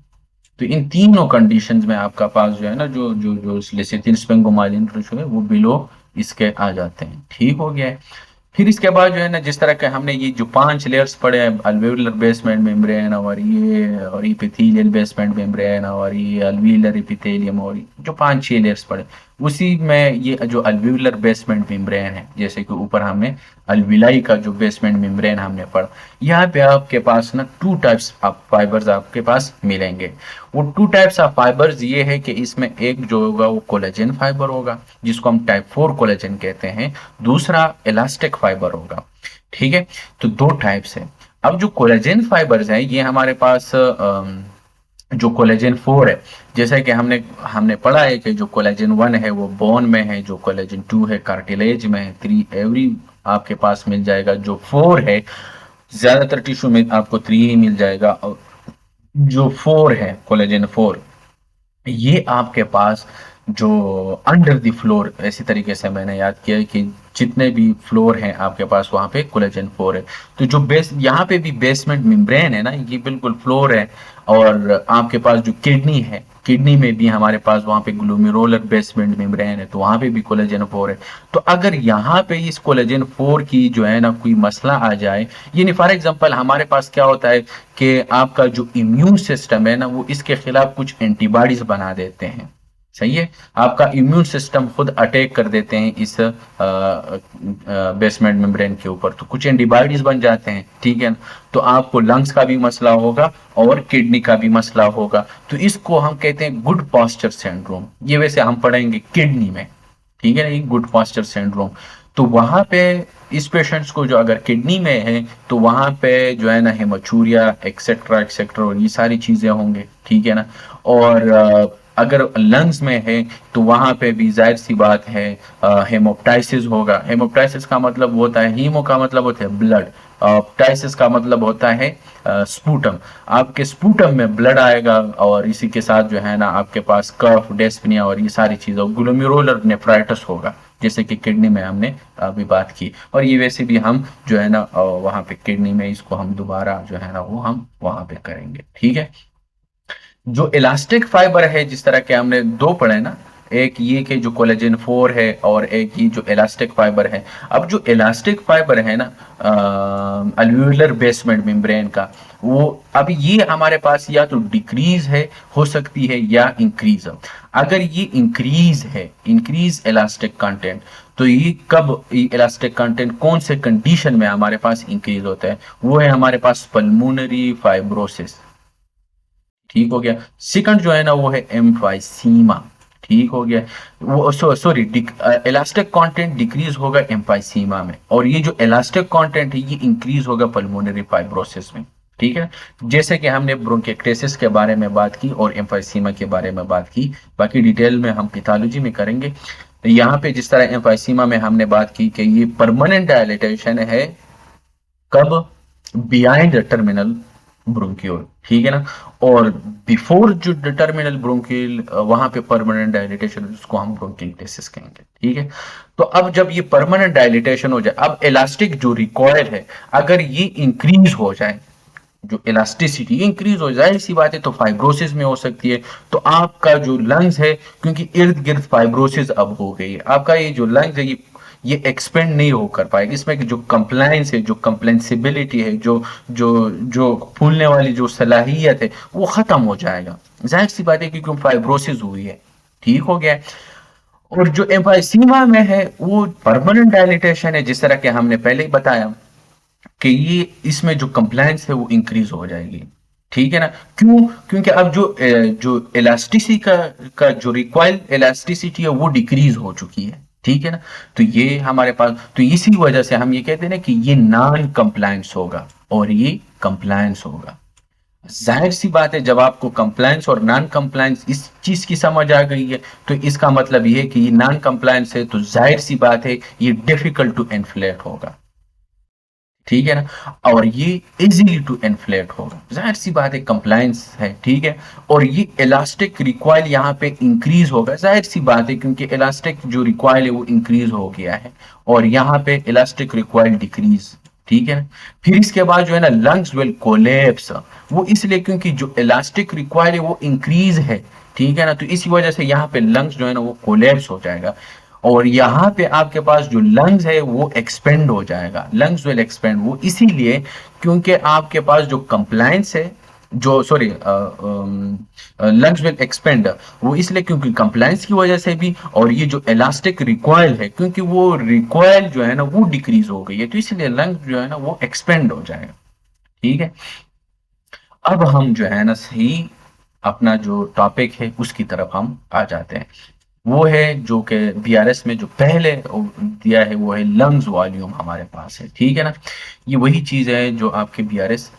तो इन तीनों कंडीशंस में आपका पास जो है ना जो जो जो लेसिथिन स्पिंगोमाइलिन रेशो है वो बिलो इसके आ जाते हैं, ठीक हो गया है। फिर इसके बाद जो है ना, जिस तरह के हमने ये जो 5 लेयर्स पढ़े हैं, अल्वेओलर बेसमेंट मेम्ब्रेन और एपिथेलियल बेसमेंट मेम्ब्रेन और ये अल्वीलर एपिथेलियम, और जो 5-6 लेयर्स पढ़े, उसी में ये जो अल्वेओलर बेसमेंट मेम्ब्रेन है, जैसे कि ऊपर हमने अल्विलाई का जो बेसमेंट मेम्ब्रेन हमने पढ़ा, यहाँ पे आपके पास ना 2 टाइप्स ऑफ फाइबर्स आपके पास मिलेंगे। वो 2 टाइप्स ऑफ फाइबर्स ये है कि इसमें एक जो होगा वो कोलेजन फाइबर होगा, जिसको हम टाइप 4 कोलेजन कहते हैं, दूसरा इलास्टिक फाइबर होगा, ठीक है। तो 2 टाइप्स है। अब जो कोलेजन फाइबर्स हैं ये हमारे पास जो कोलेजन 4 है, जैसा कि हमने हमने पढ़ा है कि जो कोलेजन 1 है वो बोन में है, जो कोलेजन 2 है कार्टिलेज में है, 3 एवरी आपके पास मिल जाएगा, जो 4 है ज्यादातर टिश्यू में आपको 3 ही मिल जाएगा, और जो 4 है कोलेजन 4 ये आपके पास जो अंडर द फ्लोर, ऐसी तरीके से मैंने याद किया है कि जितने भी फ्लोर हैं आपके पास वहां पे कोलेजन 4 है। तो जो बेस यहाँ पे भी बेसमेंट मेम्ब्रेन है ना, ये बिल्कुल फ्लोर है। और आपके पास जो किडनी है, किडनी में भी हमारे पास वहां पे ग्लोमेरुलर बेसमेंट मेम्ब्रेन है, तो वहां पे भी कोलेजन 4 है। तो अगर यहाँ पे इस कोलेजन 4 की जो है ना कोई मसला आ जाए, यानी फॉर एग्जांपल हमारे पास क्या होता है कि आपका जो इम्यून सिस्टम है ना वो इसके खिलाफ कुछ एंटीबॉडीज बना देते हैं, सही है, आपका इम्यून सिस्टम खुद अटैक कर देते हैं इस बेसमेंट मेम्ब्रेन के ऊपर, तो कुछ एंटीबॉडीज बन जाते हैं, ठीक है ना। तो आपको लंग्स का भी मसला होगा और किडनी का भी मसला होगा, तो इसको हम कहते हैं गुड पॉस्चर सिंड्रोम। ये वैसे हम पढ़ेंगे किडनी में, ठीक है ना, ये गुड पॉस्चर सिंड्रोम। तो वहां पे इस पेशेंट्स को जो अगर किडनी में है तो वहां पे जो है ना हेमोचूरिया एक्सेट्रा एक्सेट्रा और ये सारी चीजें होंगे, ठीक है ना। और अगर लंग्स में है तो वहां पे भी जाहिर सी बात है हेमोप्टाइसिस होगा। हेमोप्टाइसिस का मतलब होता है, हीमो का मतलब होता है ब्लड, प्टाइसिस का मतलब होता है स्पूटम। आपके स्पूटम में ब्लड आएगा और इसी के साथ जो है ना आपके पास कफ, डेस्पनिया और ये सारी चीजें, ग्लोमेरुलर नेफ्राइटिस होगा, जैसे कि किडनी में हमने अभी बात की। और ये वैसे भी हम जो है ना वहां पे किडनी में इसको हम दोबारा जो है ना वो हम वहां पे करेंगे, ठीक है। जो इलास्टिक फाइबर है, जिस तरह के हमने दो पढ़े ना, एक ये कि जो कोलेजन 4 है और एक ये जो इलास्टिक फाइबर है। अब जो इलास्टिक फाइबर है ना अल्वियोलर बेसमेंट मेम्ब्रेन का, वो अब ये हमारे पास या तो डिक्रीज है, हो सकती है, या इंक्रीज है। अगर ये इंक्रीज है, इंक्रीज इलास्टिक कंटेंट, तो ये कब इलास्टिक कंटेंट कौन से कंडीशन में हमारे पास इंक्रीज होता है, वो है हमारे पास पल्मोनरी फाइब्रोसिस, ठीक हो गया। सेकंड जो है ना वो है एम्फाइसीमा, ठीक हो गया। वो सॉरी इलास्टिक कंटेंट डिक्रीज होगा एम्फाइसीमा में, और ये जो इलास्टिक कंटेंट है ये इंक्रीज होगा पल्मोनरी फाइब्रोसिस में, ठीक है। जैसे कि हमने ब्रोंकिएक्टेसिस के बारे में बात की और एम्फाइसीमा के बारे में बात की, बाकी डिटेल में हम पैथोलॉजी में करेंगे। यहाँ पे जिस तरह एम्फाइसीमा में हमने बात की कि ये परमानेंट डायलिटेशन है, कब, बिहाइंड टर्मिनल ब्रोंक्यूल, ठीक है ना। और बिफोर जो टर्मिनल ब्रोंक्यूल वहां पे परमानेंट डायलिटेशन, उसको हम ब्रोंकिएक्टेसिस कहेंगे, ठीक है। तो अब जब ये परमानेंट डायलिटेशन हो जाए, अब इलास्टिक जो रिकॉयल है अगर ये इंक्रीज हो जाए, जो इलास्टिसिटी इंक्रीज हो जाए, इसी बात है, तो फाइब्रोसिस में हो सकती है। तो आपका जो लंग्स है, क्योंकि इर्द गिर्द फाइब्रोसिस अब हो गई है, आपका ये जो लंग्स है ये एक्सपेंड नहीं होकर पाएगी, इसमें जो कंप्लायंस है, जो कंप्लेंसिबिलिटी है, जो जो जो फूलने वाली जो सलाहियत है वो खत्म हो जाएगा। जाहिर सी बात है क्योंकि फाइब्रोसिस हुई है, ठीक हो गया। और जो एम्फाइसीमा में है वो परमानेंट डायलिटेशन है, जिस तरह के हमने पहले ही बताया कि ये इसमें जो कंप्लायंस है वो इंक्रीज हो जाएगी, ठीक है ना। क्यों? क्योंकि अब जो इलास्टिसिटी का जो रिक्वायर्ड इलास्टिसिटी है वो डिक्रीज हो चुकी है, ठीक है ना। तो ये हमारे पास, तो इसी वजह से हम ये कहते हैं ना कि ये नॉन कंप्लायंस होगा और ये कंप्लायंस होगा। जाहिर सी बात है, जब आपको कंप्लायंस और नॉन कंप्लायंस इस चीज की समझ आ गई है, तो इसका मतलब ये है कि ये नॉन कंप्लायंस है, तो जाहिर सी बात है ये डिफिकल्ट टू इन्फ्लेट होगा, ठीक है ना। और ये इजीली टू इन्फ्लेट होगा, जाहिर सी बात है कंप्लायंस है, ठीक है। और ये इलास्टिक रिक्वायल यहाँ पे इंक्रीज होगा, जाहिर सी बात है क्योंकि इलास्टिक जो रिक्वायल है वो इंक्रीज हो गया है, और यहाँ पे इलास्टिक रिक्वायल डिक्रीज, ठीक है। फिर इसके बाद जो है ना लंग्स विल कोलेप्स, वो इसलिए क्योंकि जो इलास्टिक रिक्वायल है वो इंक्रीज है, ठीक है ना। तो इसी वजह से यहाँ पे लंग्स जो है ना वो कोलेप्स हो जाएगा, और यहाँ पे आपके पास जो लंग्स है वो एक्सपेंड हो जाएगा, लंग्स विल एक्सपेंड, वो इसीलिए क्योंकि आपके पास जो कंप्लायंस है, जो सॉरी लंग्स विल एक्सपेंड, वो इसलिए क्योंकि कंप्लायंस की वजह से भी, और ये जो इलास्टिक रिकॉयल है क्योंकि वो रिकॉयल जो है ना वो डिक्रीज हो गई है, तो इसलिए लंग्स जो है ना वो एक्सपेंड हो जाएगा, ठीक है। अब हम जो है ना सही अपना जो टॉपिक है उसकी तरफ हम आ जाते हैं। वो है जो कि बीआरएस में जो पहले दिया है वो है लंग्स वॉल्यूम हमारे पास है, ठीक है ना। ये वही चीज है जो आपके बीआरएस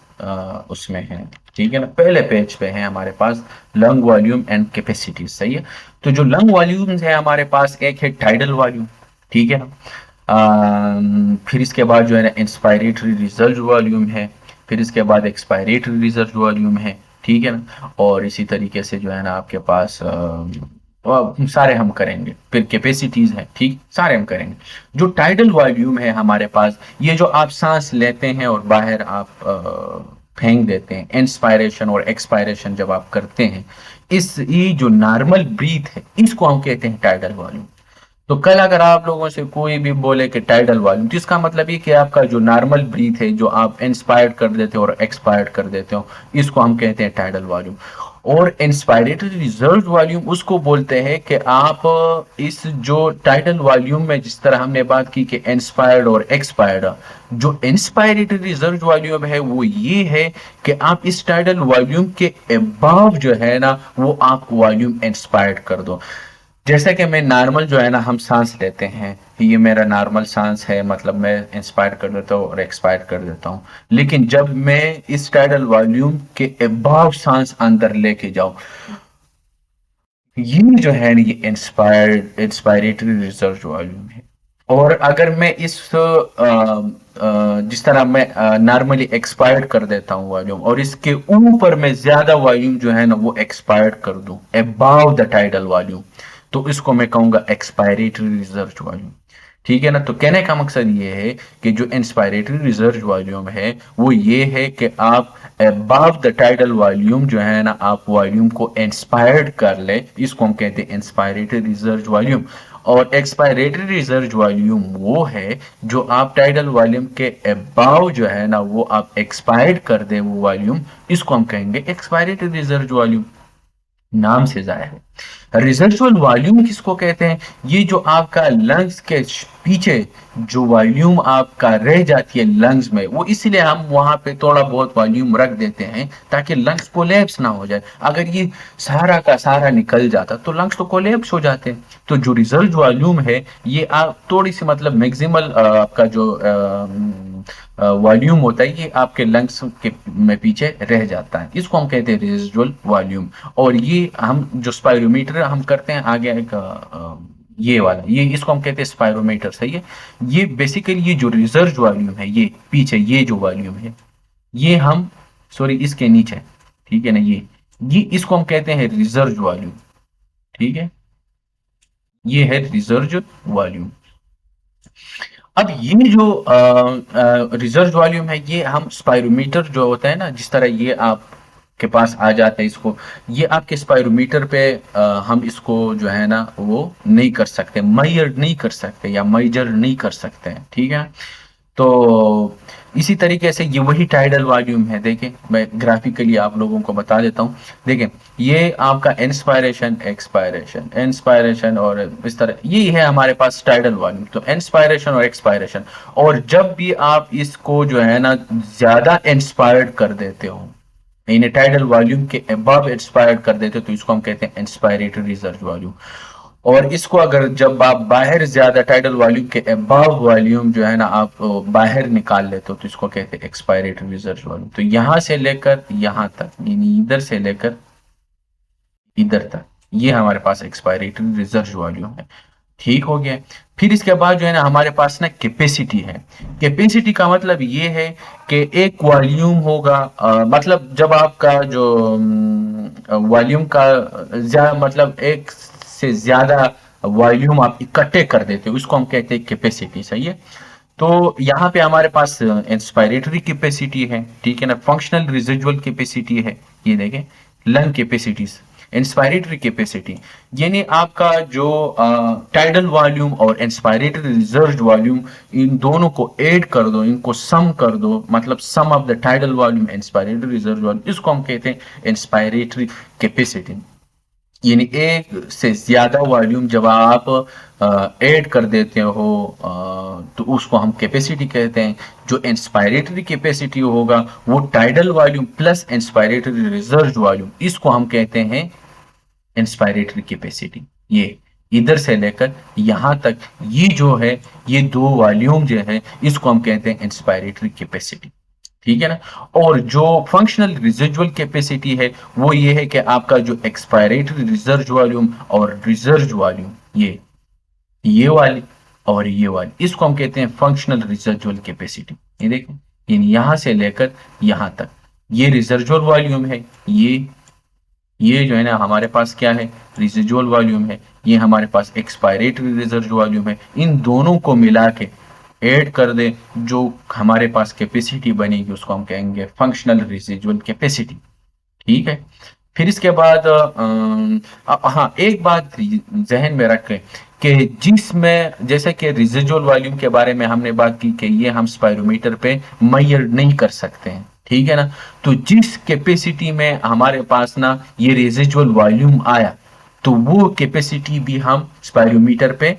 उसमें है, ठीक है ना, पहले पेज पे है हमारे पास लंग वॉल्यूम एंड कैपेसिटी, सही है। तो जो लंग वॉल्यूम है हमारे पास, एक है टाइडल वॉल्यूम, ठीक है ना। फिर इसके बाद जो है ना इंस्पायरेटरी रिजर्व वॉल्यूम है, फिर इसके बाद एक्सपायरेटरी रिजर्व वॉल्यूम है, ठीक है ना। और इसी तरीके से जो है ना आपके पास सारे हम करेंगे, फिर कैपेसिटीज है, ठीक, सारे हम करेंगे। जो टाइडल वॉल्यूम है हमारे पास, ये जो आप सांस लेते हैं और बाहर आप फेंक देते हैं, इंस्पायरेशन और एक्सपायरेशन जब आप करते हैं, इस ये जो नॉर्मल ब्रीथ है इसको हम कहते हैं टाइडल वॉल्यूम। तो कल अगर आप लोगों से कोई भी बोले कि टाइडल वॉल्यूम, तो इसका मतलब ये कि आपका जो नॉर्मल ब्रीथ है, जो आप इंस्पायर्ड कर देते हो और एक्सपायर्ड कर देते हो, इसको हम कहते हैं टाइडल वॉल्यूम। और इंस्पायरेटरी रिजर्व वॉल्यूम उसको बोलते हैं कि आप इस जो टाइडल वॉल्यूम में, जिस तरह हमने बात की कि इंस्पायर्ड और एक्सपायर्ड, जो इंस्पायरेटरी रिजर्व वॉल्यूम है वो ये है कि आप इस टाइडल वॉल्यूम के अबाव जो है ना वो आप वॉल्यूम इंस्पायर्ड कर दो। जैसे कि मैं नॉर्मल जो है ना हम सांस लेते हैं, ये मेरा नॉर्मल सांस है, मतलब मैं इंस्पायर कर देता हूँ और एक्सपायर कर देता हूँ। लेकिन जब मैं इस टाइडल वॉल्यूम के अबाव सांस अंदर लेके जाऊं, ये जो है ना ये इंस्पायर्ड इंस्पायरेटरी रिजर्व वॉल्यूम है। और अगर मैं इस जिस तरह मैं नॉर्मली एक्सपायर्ड कर देता हूँ वॉल्यूम, और इसके ऊपर मैं ज्यादा वॉल्यूम जो है ना वो एक्सपायर्ड कर दूं अबाव द टाइडल वॉल्यूम, तो इसको मैं कहूंगा एक्सपायरेटरी रिजर्व वॉल्यूम, ठीक है ना। तो कहने का मकसद ये है कि जो इंस्पायरेटरी रिजर्व वॉल्यूम है वो ये है कि आप अबव द टाइडल वॉल्यूम जो है ना आप वॉल्यूम को इंस्पायर्ड कर ले, इसको हम कहते हैं इंस्पायरेटरी रिजर्व वॉल्यूम। और एक्सपायरेटरी रिजर्व वॉल्यूम वो है जो आप टाइडल वॉल्यूम के अबाव जो है ना वो आप एक्सपायर्ड कर दे वो वॉल्यूम, इसको हम कहेंगे एक्सपायरेटरी रिजर्व वॉल्यूम, नाम से जाहिर है। रिजर्चुअल वॉल्यूम किसको कहते हैं? ये जो आपका लंग्स के पीछे जो वॉल्यूम आपका रह जाती है लंग्स में, वो इसलिए हम वहां पे थोड़ा बहुत वॉल्यूम रख देते हैं ताकि लंग्स कोलैप्स ना हो जाए। अगर ये सारा का सारा निकल जाता तो लंग्स तो कोलैप्स हो जाते हैं। तो जो रिजर्व वॉल्यूम है ये आप थोड़ी सी मतलब मैक्सिमल आपका जो वॉल्यूम होता है ये आपके लंग्स के में पीछे रह जाता है, इसको हम कहते हैं रेजिडुअल वॉल्यूम। और ये हम जो स्पायरोमीटर हम करते हैं आगे एक ये वाला, ये इसको हम कहते हैं स्पायरोमीटर, सही है। ये बेसिकली ये जो रिजर्व वॉल्यूम है, ये पीछे ये जो वॉल्यूम है, ये हम सॉरी इसके नीचे, ठीक है ना, ये इसको हम कहते हैं रिजर्व वॉल्यूम, ठीक है, ये है रिजर्व वॉल्यूम। अब ये जो रिजर्व वॉल्यूम है ये हम स्पायरोमीटर जो होता है ना, जिस तरह ये आप के पास आ जाता है, इसको ये आपके स्पायरोमीटर पे हम इसको जो है ना वो नहीं कर सकते, मेजर नहीं कर सकते या मेजर नहीं कर सकते हैं, ठीक है। तो इसी तरीके से ये वही टाइडल वॉल्यूम है, देखें मैं ग्राफिकली आप लोगों को बता देता हूँ। देखें ये आपका इंस्पायरेशन एक्सपायरेशन इंस्पायरेशन और इस तरह ये है हमारे पास टाइडल वॉल्यूम। तो इंस्पायरेशन और एक्सपायरेशन, और जब भी आप इसको जो है ना ज्यादा इंस्पायर्ड कर देते हो, इन्हें टाइडल वॉल्यूम के अबव इंस्पायर्ड कर देते हो, तो इसको हम कहते हैं इंस्पायरेटरी रिजर्व वॉल्यूम। और इसको अगर जब आप बाहर ज्यादा टाइडल वॉल्यूम के अबव वॉल्यूम जो है ना आप बाहर निकाल लेते हो, तो इसको कहते हैं एक्सपायरेटरी रिजर्व वॉल्यूम। तो यहां से लेकर यहां तक, यानी इधर से लेकर इधर तक, ये हमारे पास एक्सपायरेटरी रिजर्व वॉल्यूम है, ठीक हो गया। फिर इसके बाद जो है ना हमारे पास ना कैपेसिटी है। कैपेसिटी का मतलब ये है कि एक वॉल्यूम होगा, मतलब जब आपका जो वॉल्यूम का ज्यादा मतलब एक से ज्यादा वॉल्यूम आप इकट्ठे कर देते हो, उसको हम कहते हैं कैपेसिटी, सही है। तो यहाँ पे हमारे पास इंस्पायरेटरी कैपेसिटी है, ठीक है ना, फंक्शनल रिजिजुअल कैपेसिटी है, ये देखें लंग कैपेसिटीज, इंस्पायरेटरी कैपेसिटी, यानी आपका जो टाइडल वॉल्यूम और इंस्पायरेटरी रिजर्व वॉल्यूम, इन दोनों को ऐड कर दो, इनको सम कर दो, मतलब sum of the tidal volume inspiratory reserve volume, इसको हम कहते हैं इंस्पायरेटरी कैपेसिटी। यानी एक से ज्यादा वॉल्यूम जब आप ऐड कर देते हो तो उसको हम कैपेसिटी कहते हैं। जो इंस्पायरेटरी कैपेसिटी होगा वो tidal volume plus inspiratory reserve volume, इसको हम कहते हैं इंस्पायरेटरी कैपेसिटी। ये इधर से लेकर यहां तक ये जो है ये दो वॉल्यूम जो है इसको हम कहते हैं इंस्पायरेटरी कैपेसिटी, ठीक है ना। और जो फंक्शनल रिजिजुअल कैपेसिटी है वो ये है कि आपका जो एक्सपायरेटरी रिजर्व वॉल्यूम और रिजर्व वॉल्यूम, ये वाली और ये वाली, इसको हम कहते हैं फंक्शनल रिजर्जुअल कैपेसिटी। ये देखें, यानी यहां से लेकर यहां तक ये रिजर्जुअल वॉल्यूम है, ये जो है ना हमारे पास क्या है, रिजिजुअल वॉल्यूम है। ये हमारे पास एक्सपायरेटरी रिजर्व वॉल्यूम है। इन दोनों को मिला के ऐड कर दे, जो हमारे पास कैपेसिटी बनेगी उसको हम कहेंगे फंक्शनल रिजिजुअल कैपेसिटी। ठीक है। फिर इसके बाद हाँ, एक बात जहन में रखें कि जिसमें जैसे कि रिजिजुअल वॉल्यूम के बारे में हमने बात की कि ये हम स्पायरोमीटर पे मेजर नहीं कर सकते हैं, ठीक है ना। तो जिस कैपेसिटी में हमारे पास ना ये रेजिजुअल वॉल्यूम आया, तो वो कैपेसिटी भी हम स्पायरोमीटर पे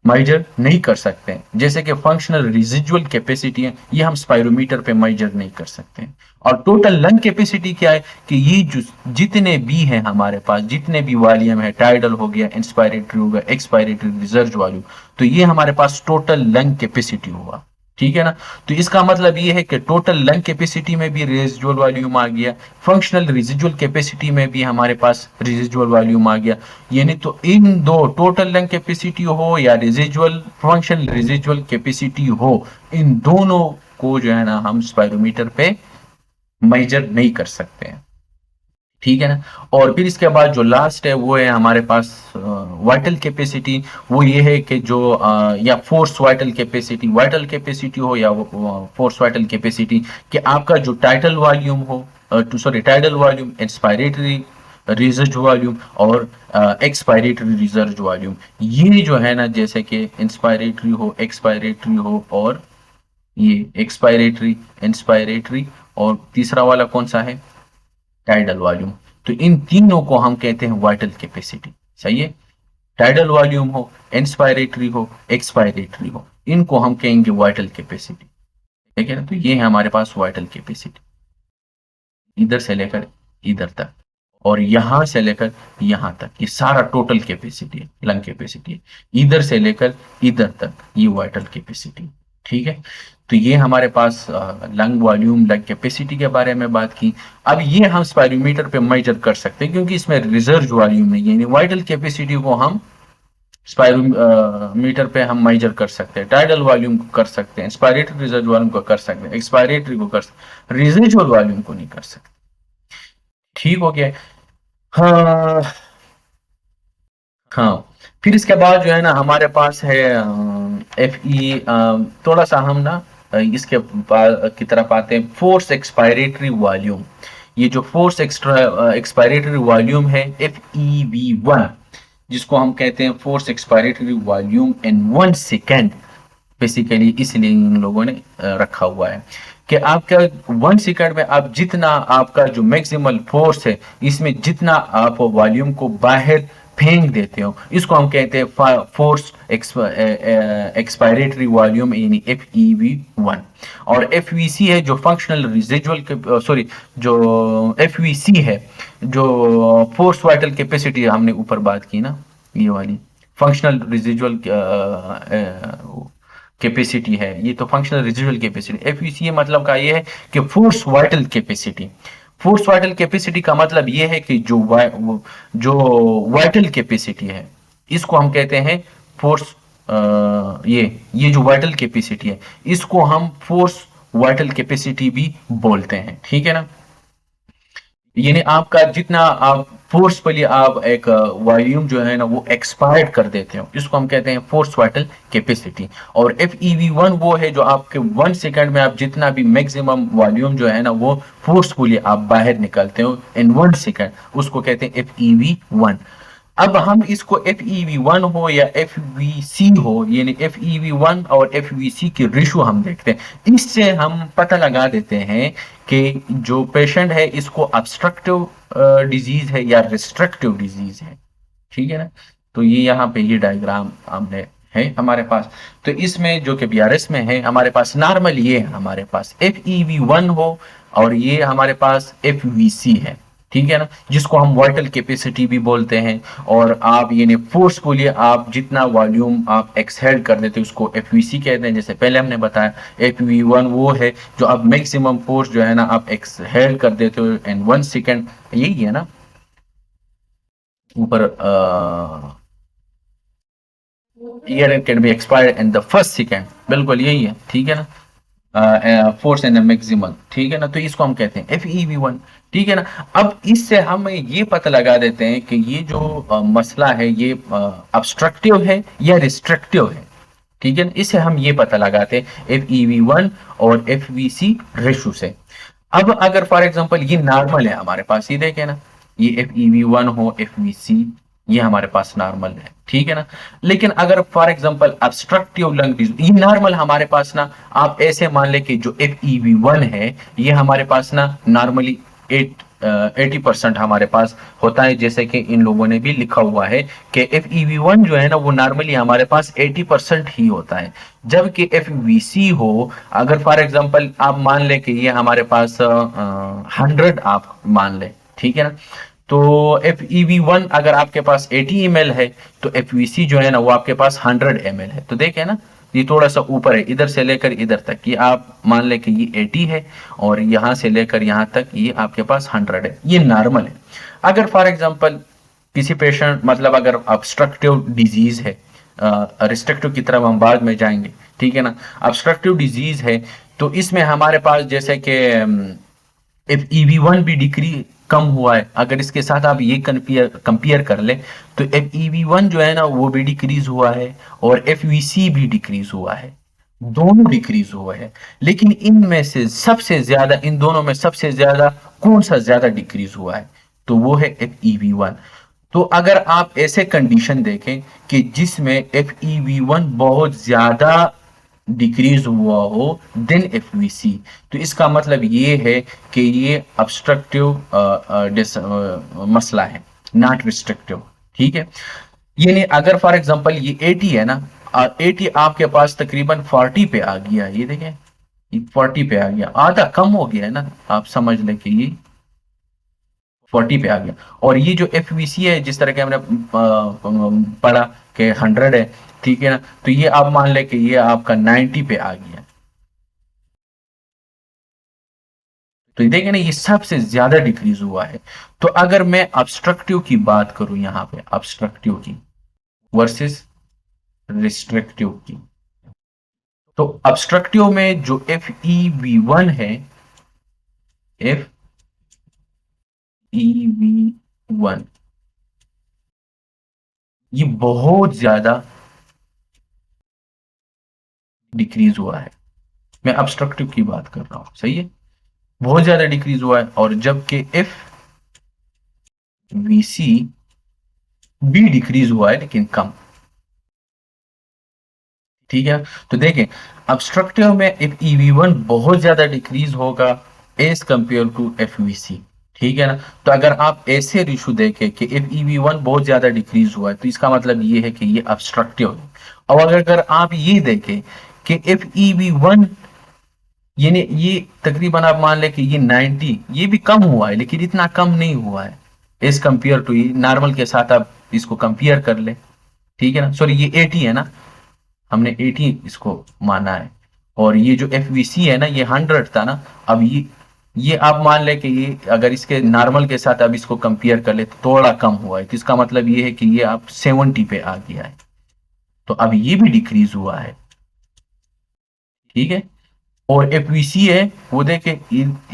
मेजर नहीं कर सकते हैं। जैसे कि फंक्शनल रिजिजुअल कैपेसिटी है, ये हम स्पायरोमीटर पे मेजर नहीं कर सकते हैं। और टोटल लंग कैपेसिटी क्या है कि ये जो जितने भी हैं हमारे पास, जितने भी वॉल्यूम है, टाइडल हो गया, इंस्पायरेटरी हो गया, एक्सपायरेटरी, रिजर्व वॉल्यूम, तो ये हमारे पास टोटल लंग कैपेसिटी हुआ। ठीक है ना। तो इसका मतलब ये है कि टोटल लंग कैपेसिटी में भी रेजिजुअल वॉल्यूम आ गया, फंक्शनल रिजिजुअल कैपेसिटी में भी हमारे पास रेजिजुअल वॉल्यूम आ गया। यानी तो इन दो, टोटल लंग कैपेसिटी हो या रेजिजुअल फंक्शनल रेजिजुअल कैपेसिटी हो, इन दोनों को जो है ना हम स्पायरोमीटर पे मेजर नहीं कर सकते हैं। ठीक है ना। और फिर इसके बाद जो लास्ट है वो है हमारे पास वाइटल कैपेसिटी। वो ये है कि जो या फोर्स वाइटल कैपेसिटी हो या फोर्स वाइटल कैपेसिटी, कि आपका जो टाइटल वॉल्यूम हो, tidal volume, expiratory reserve volume और एक्सपायरेटरी रिजर्व वॉल्यूम, ये जो है ना जैसे कि इंस्पायरेटरी हो, एक्सपायरेटरी हो और ये एक्सपायरेटरी, इंस्पायरेटरी, और तीसरा वाला कौन सा है, टाइडल वॉल्यूम। तो इन तीनों को हम कहते हैं वाइटल कैपेसिटी। सही है। टाइडल वॉल्यूम हो, इंस्पायरेटरी हो, एक्सपायरेटरी हो, इनको हम कहेंगे वाइटल कैपेसिटी। ठीक है ना। तो ये है हमारे पास वाइटल कैपेसिटी, इधर से लेकर इधर तक और यहां से लेकर यहां तक, ये सारा टोटल कैपेसिटी है, लंग कैपेसिटी है। इधर से लेकर इधर तक ये वाइटल कैपेसिटी। ठीक है। तो ये हमारे पास लंग वॉल्यूम, लंग कैपेसिटी के बारे में बात की। अब ये हम स्पायरोमीटर पे मेजर कर सकते हैं क्योंकि इसमें रिजर्व वॉल्यूम नहीं है, यानी वाइटल कैपेसिटी को हम स्पायरोमीटर पे हम मेजर कर सकते हैं, टाइडल वॉल्यूम को कर सकते हैं, इंस्पायरेटरी रिजर्व वॉल्यूम को कर सकते हैं, एक्सपायरेटरी को कर सकते हैं, रिजिजुअल वॉल्यूम को नहीं कर सकते। ठीक हो गया। हाँ। हाँ। फिर इसके बाद जो है ना हमारे पास है एफ ई, थोड़ा सा हम ना इसके की तरफ आते हैं, फोर्स एक्सपायरेटरी वॉल्यूम। ये जो फोर्स एक्सपायरेटरी वॉल्यूम है FeV1, जिसको हम कहते हैं फोर्स एक्सपायरेटरी वॉल्यूम इन 1 सेकेंड, बेसिकली इसलिए इन लोगों ने रखा हुआ है कि आपका 1 सेकेंड में आप जितना, आपका जो मैक्सिमल फोर्स है, इसमें जितना आप वॉल्यूम को बाहर फेंक देते हो, इसको हम कहते हैं फोर्स एक्सपायरेटरी वॉल्यूम, यानी FeV1। और FVC है जो फंक्शनल रिजिजुअल, सॉरी, जो FVC है जो फोर्स वाइटल कैपेसिटी हमने ऊपर बात की ना, ये वाली फंक्शनल रिजिजुअल कैपेसिटी है, ये तो फंक्शनल रेजिडुअल कैपेसिटी। एफवीसी मतलब का ये है कि force vital capacity. Force vital capacity का मतलब ये है कि जो वाइटल कैपेसिटी है, इसको हम कहते हैं फोर्स, ये जो वाइटल कैपेसिटी है, इसको हम फोर्स वाइटल कैपेसिटी भी बोलते हैं। ठीक है ना। यानी आपका जितना आप फोर्सफुली आप एक वॉल्यूम जो है ना वो एक्सपायर्ड कर देते हो, इसको हम कहते हैं फोर्स वाइटल कैपेसिटी। और FeV1 वो है जो आपके 1 सेकेंड में आप जितना भी मैक्सिमम वॉल्यूम जो है ना वो फोर्सफुली आप बाहर निकालते हो इन 1 सेकेंड, उसको कहते हैं FeV1। अब हम इसको FeV1 हो या FVC हो, यानी FeV1 और FVC की रेशो हम देखते हैं, इससे हम पता लगा देते हैं कि जो पेशेंट है इसको ऑब्स्ट्रक्टिव डिजीज है या रिस्ट्रिक्टिव डिजीज है। ठीक है ना। तो ये यहाँ पे ये डायग्राम हमने है हमारे पास। तो इसमें जो कि BRS में है हमारे पास नॉर्मल, ये है हमारे पास FeV1 हो और ये हमारे पास FVC है। ठीक है ना, जिसको हम वाइटल कैपेसिटी भी बोलते हैं। और आप यानी फोर्सफुली आप जितना वॉल्यूम आप एक्सहेल कर देते हो उसको एफवीसी कहते हैं। जैसे पहले हमने बताया एफवी1 वो है जो आप मैक्सिमम फोर्स जो है ना आप एक्सहेल कर देते हो इन 1 सेकेंड, यही है ना ऊपर year can be expired in the first second, बिल्कुल यही है, ठीक है ना, फोर्स इन द मैक्सिमम, ठीक है ना, तो इसको हम कहते हैं एफ ई वी 1, ठीक है ना। अब इससे हम ये पता लगा देते हैं कि ये जो मसला है ये ऑब्स्ट्रक्टिव है या रिस्ट्रिक्टिव है, ठीक है ना, इससे हम ये पता लगाते हैं एफ ई वी 1 और एफ वी सी रेशो से। अब अगर फॉर एग्जांपल ये नॉर्मल है हमारे पास, ये देखें ना, ये एफ ई वी 1 हो एफ वी सी, ये हमारे पास नॉर्मल है, ठीक है ना। लेकिन अगर for example obstructive lung disease, ये नॉर्मल हमारे पास ना, आप ऐसे मान ले कि जो एफ ई वी 1 है ये हमारे पास ना नॉर्मली 80% हमारे पास होता है, जैसे कि इन लोगों ने भी लिखा हुआ है कि एफ ई वी 1 जो है ना वो नॉर्मली हमारे पास 80% ही होता है। जबकि एफ वी सी हो, अगर फॉर एग्जांपल आप मान ले कि ये हमारे पास 100 आप मान ले, ठीक है ना, तो एफ ई वी 1 अगर आपके पास 80 ml है तो एफ वी सी जो है ना वो आपके पास 100 ml है। तो देखें ना, ये थोड़ा सा ऊपर है, इधर से लेकर इधर तक ये आप मान ले कि ये 80 है और यहां से लेकर यहां तक ये आपके पास 100 है, ये नॉर्मल है। अगर फॉर एग्जांपल किसी पेशेंट मतलब अगर ऑब्स्ट्रक्टिव डिजीज है, रिस्ट्रिक्टिव की तरफ हम बाद में जाएंगे, ठीक है ना, ऑब्स्ट्रक्टिव डिजीज है तो इसमें हमारे पास जैसे कि इफ EV1 भी डिक्री कम हुआ है, अगर इसके साथ आप ये कंपेयर कर ले तो एफ EV1 जो है ना वो भी डिक्रीज हुआ है और FVC भी डिक्रीज हुआ है, दोनों डिक्रीज हुए हैं। लेकिन इनमें से सबसे ज्यादा, इन दोनों में सबसे ज्यादा कौन सा ज्यादा डिक्रीज हुआ है, तो वो है एफ EV1। तो अगर आप ऐसे कंडीशन देखें कि जिसमें एफ EV1 बहुत ज्यादा डिक्रीज हुआ हो देन एफवीसी, तो इसका मतलब ये है कि ये ऑब्स्ट्रक्टिव मसला है, नॉट रिस्ट्रिक्टिव, ठीक है। यानी अगर फॉर एग्जांपल ये 80 है ना, 80 आपके पास तकरीबन 40 पे आ गया, ये देखें ये 40 पे आ गया, आधा कम हो गया है ना, आप समझ लें कि ये 40 पे आ गया। और ये जो एफ है जिस तरह के हमने पढ़ा कि 100 है, ठीक है ना, तो ये आप मान ले कि ये आपका 90 पे आ गया। तो देखें ना ये सबसे ज्यादा डिक्रीज हुआ है। तो अगर मैं ऑब्स्ट्रक्टिव की बात करूं यहां पे, ऑब्स्ट्रक्टिव की वर्सेस रिस्ट्रिक्टिव की, तो ऑब्स्ट्रक्टिव में जो एफ ई वी 1 है, एफ ई वी 1 ये बहुत ज्यादा डिक्रीज हुआ है। मैं ऑब्स्ट्रक्टिव की बात कर रहा हूं, सही है, बहुत ज्यादा डिक्रीज हुआ है। और जबकि एफ वी सी भी डिक्रीज हुआ है लेकिन कम, ठीक है। तो देखें ऑब्स्ट्रक्टिव में एफ EV1 बहुत ज्यादा डिक्रीज होगा एज कंपेयर टू FVC, ठीक है ना। तो अगर आप ऐसे रेशो देखें कि एफ EV1 बहुत ज्यादा डिक्रीज हुआ है तो इसका मतलब ये है कि ये ऑब्स्ट्रक्टिव है। और अगर आप ये देखें कि एफ EV1 यानी ये तकरीबन आप मान लें कि ये 90, ये भी कम हुआ है लेकिन इतना कम नहीं हुआ है एज कंपेयर टू, ये नॉर्मल के साथ आप इसको कंपेयर कर ले, ठीक है ना। सॉरी ये 80 है ना, हमने 80 इसको माना है। और ये जो FVC है ना ये 100 था ना, अब ये आप मान ले कि ये अगर इसके नॉर्मल के साथ अब इसको कंपेयर कर ले तो थोड़ा कम हुआ है, तो इसका मतलब ये है कि ये आप 70 पे आ गया है, तो अब ये भी डिक्रीज हुआ है, ठीक है। और FVC है वो देखे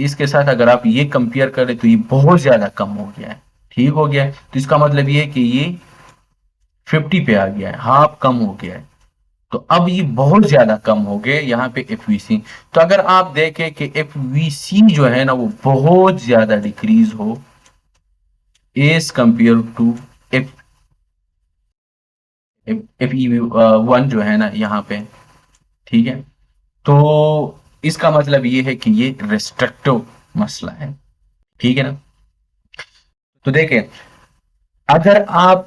इसके साथ अगर आप ये कंपेयर करें तो ये बहुत ज्यादा कम हो गया है, ठीक हो गया है। तो इसका मतलब ये है कि ये 50 पे आ गया है, हाफ कम हो गया है। तो अब ये बहुत ज्यादा कम हो गए यहाँ पे एफवीसी। तो अगर आप देखें कि एफवीसी जो है ना वो बहुत ज्यादा डिक्रीज हो as compared to F F E 1 जो है ना यहाँ पे, ठीक है। तो इसका मतलब ये है कि ये रेस्ट्रिक्टिव मसला है, ठीक है ना। तो देखें अगर आप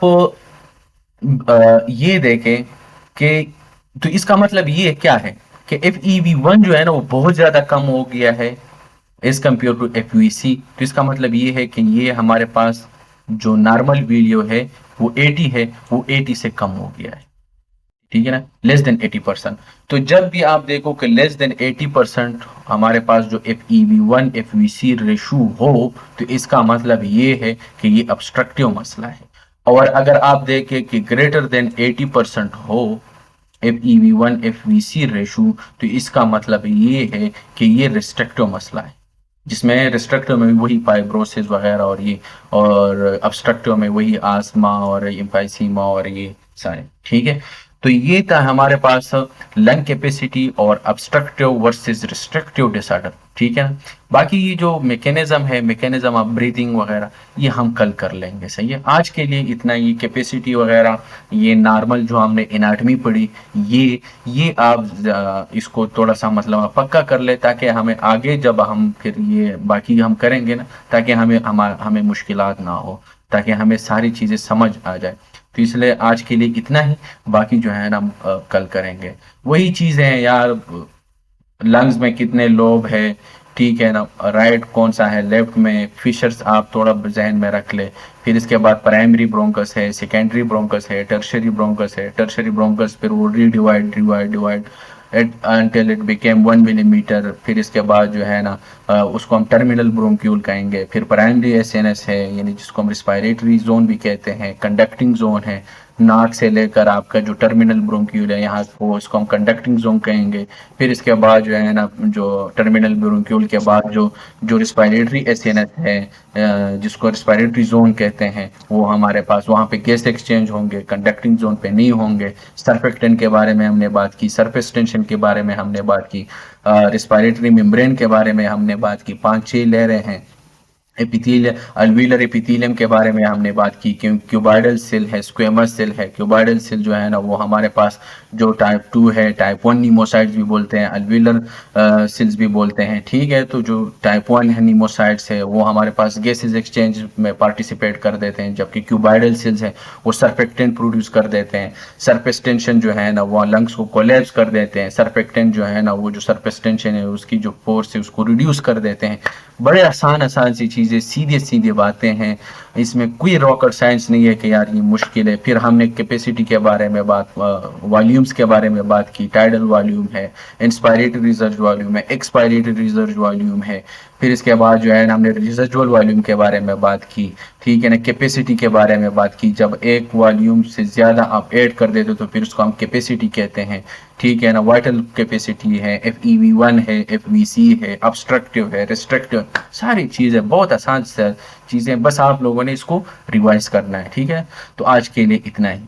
ये देखें कि, तो इसका मतलब ये क्या है कि एफ ई वी 1 जो है ना वो बहुत ज्यादा कम हो गया है एज कम्पेयर टू एफवीसी। तो इसका मतलब ये है कि ये हमारे पास जो नॉर्मल वीडियो है वो 80 है, वो 80 से कम हो गया है, ठीक है ना, लेस देन 80%। तो जब भी आप देखो कि लेस देन 80% हमारे पास जो FEV1 FVC रेशो हो, तो इसका मतलब ये है कि ये ऑब्स्ट्रक्टिव मसला है। और अगर आप देखें कि ग्रेटर देन 80% हो FEV1 FVC रेशो, तो इसका मतलब ये है कि ये रिस्ट्रिक्टिव मसला है, जिसमें रिस्ट्रिक्टिव में वही फाइब्रोसिस वगैरह और ये, और ऑब्स्ट्रक्टिव में वही आस्थमा और एम्फाइसीमा और ये सारे, ठीक है। तो ये था हमारे पास लंग कैपेसिटी और ऑब्स्ट्रक्टिव वर्सेस रिस्ट्रिक्टिव डिसऑर्डर, ठीक है ना। बाकी ये जो मैकेनिज्म है, मैकेनिज्म ऑफ ब्रीथिंग वगैरह, ये हम कल कर लेंगे, सही है। आज के लिए इतना ही, कैपेसिटी वगैरह ये नॉर्मल जो हमने एनाटमी पढ़ी, ये आप इसको थोड़ा सा मतलब पक्का कर ले, ताकि हमें आगे जब हम फिर ये बाकी हम करेंगे ना, ताकि हमें मुश्किलात ना हो, ताकि हमें सारी चीज़ें समझ आ जाए। तो इसलिए आज के लिए इतना ही, बाकी जो है ना हम कल करेंगे। वही चीज़ें हैं यार, लंग्स में कितने लोब है, ठीक है ना, राइट कौन सा है, लेफ्ट में फिशर्स आप थोड़ा जहन में रख ले। फिर इसके बाद प्राइमरी ब्रोंकस है, सेकेंडरी ब्रोंकस है, टर्शरी ब्रोंकस है, टर्शरी ब्रोंकस फिर वो redivide divide divide until it became 1 millimetre. फिर इसके बाद जो है ना उसको हम टर्मिनल ब्रोंक्यूल कहेंगे। फिर प्राइमरी एसएनएस है, यानी जिसको हम रिस्पायरेटरी जोन भी कहते हैं, कंडक्टिंग जोन है, नाक से लेकर आपका जो टर्मिनल ब्रोंक्यूल है यहाँ को, इसको हम कंडक्टिंग जोन कहेंगे। फिर इसके बाद जो है ना, जो टर्मिनल ब्रोंक्यूल के बाद जो जो रिस्पायरेटरी एसएनएस है, जिसको रिस्पायरेटरी जोन कहते हैं, वो हमारे पास वहाँ पे गैस एक्सचेंज होंगे, कंडक्टिंग जोन पे नहीं होंगे। सरफेक्टेंट के बारे में हमने बात की, सरफेस टेंशन के बारे में हमने बात की, रिस्पायरेटरी मेम्ब्रेन के बारे में हमने बात की, 5-6 लेयरें हैं। एपिथेलियम, अल्वीलर एपिथेलियम के बारे में हमने बात की, क्यूबाइडल सेल है, स्क्वेमस सेल है। क्यूबाइडल सेल जो है ना वो हमारे पास जो टाइप 2 है, टाइप 1 नीमोसाइट्स भी बोलते हैं, अल्वीलर सेल्स भी बोलते हैं, ठीक है। तो जो टाइप 1 है नीमोसाइट्स है, वो हमारे पास गैसेज एक्सचेंज में पार्टिसिपेट कर देते हैं, जबकि क्यूबाइडल सेल्स है वो सरफेक्टेंट प्रोड्यूस कर देते हैं। सरफेस टेंशन जो है ना वो लंग्स को कोलैप्स कर देते हैं। सरफेक्टेंट जो है ना वो जो सरफेस टेंशन है उसकी जो फोर्स है उसको रिड्यूस कर देते हैं। बड़े आसान आसान सी चीज़ें, सीधे सीधे बातें हैं, इसमें कोई रॉकेट साइंस नहीं है कि यार ये मुश्किल है। फिर हमने कैपेसिटी के बारे में बात, वॉल्यूम्स के बारे में बात की, टाइडल वॉल्यूम है, इंस्पायरेटरी रिसर्च वॉल्यूम है, एक्सपायरेटरी रिसर्च वॉल्यूम है। फिर इसके बाद जो है ना हमने रिसर्चुअल वॉल्यूम के बारे में बात की, ठीक है ना, कैपेसिटी के बारे में बात की। जब एक वॉल्यूम से ज़्यादा आप ऐड कर देते तो फिर उसको हम कैपेसिटी कहते हैं, ठीक है ना। वाइटल कैपेसिटी है, FEV1 है, FVC है, ऑब्स्ट्रक्टिव है, रिस्ट्रिक्टिव, सारी चीज़ें बहुत आसान चीज़ें, बस आप लोगों ने इसको रिवाइज करना है, ठीक है। तो आज के लिए इतना ही।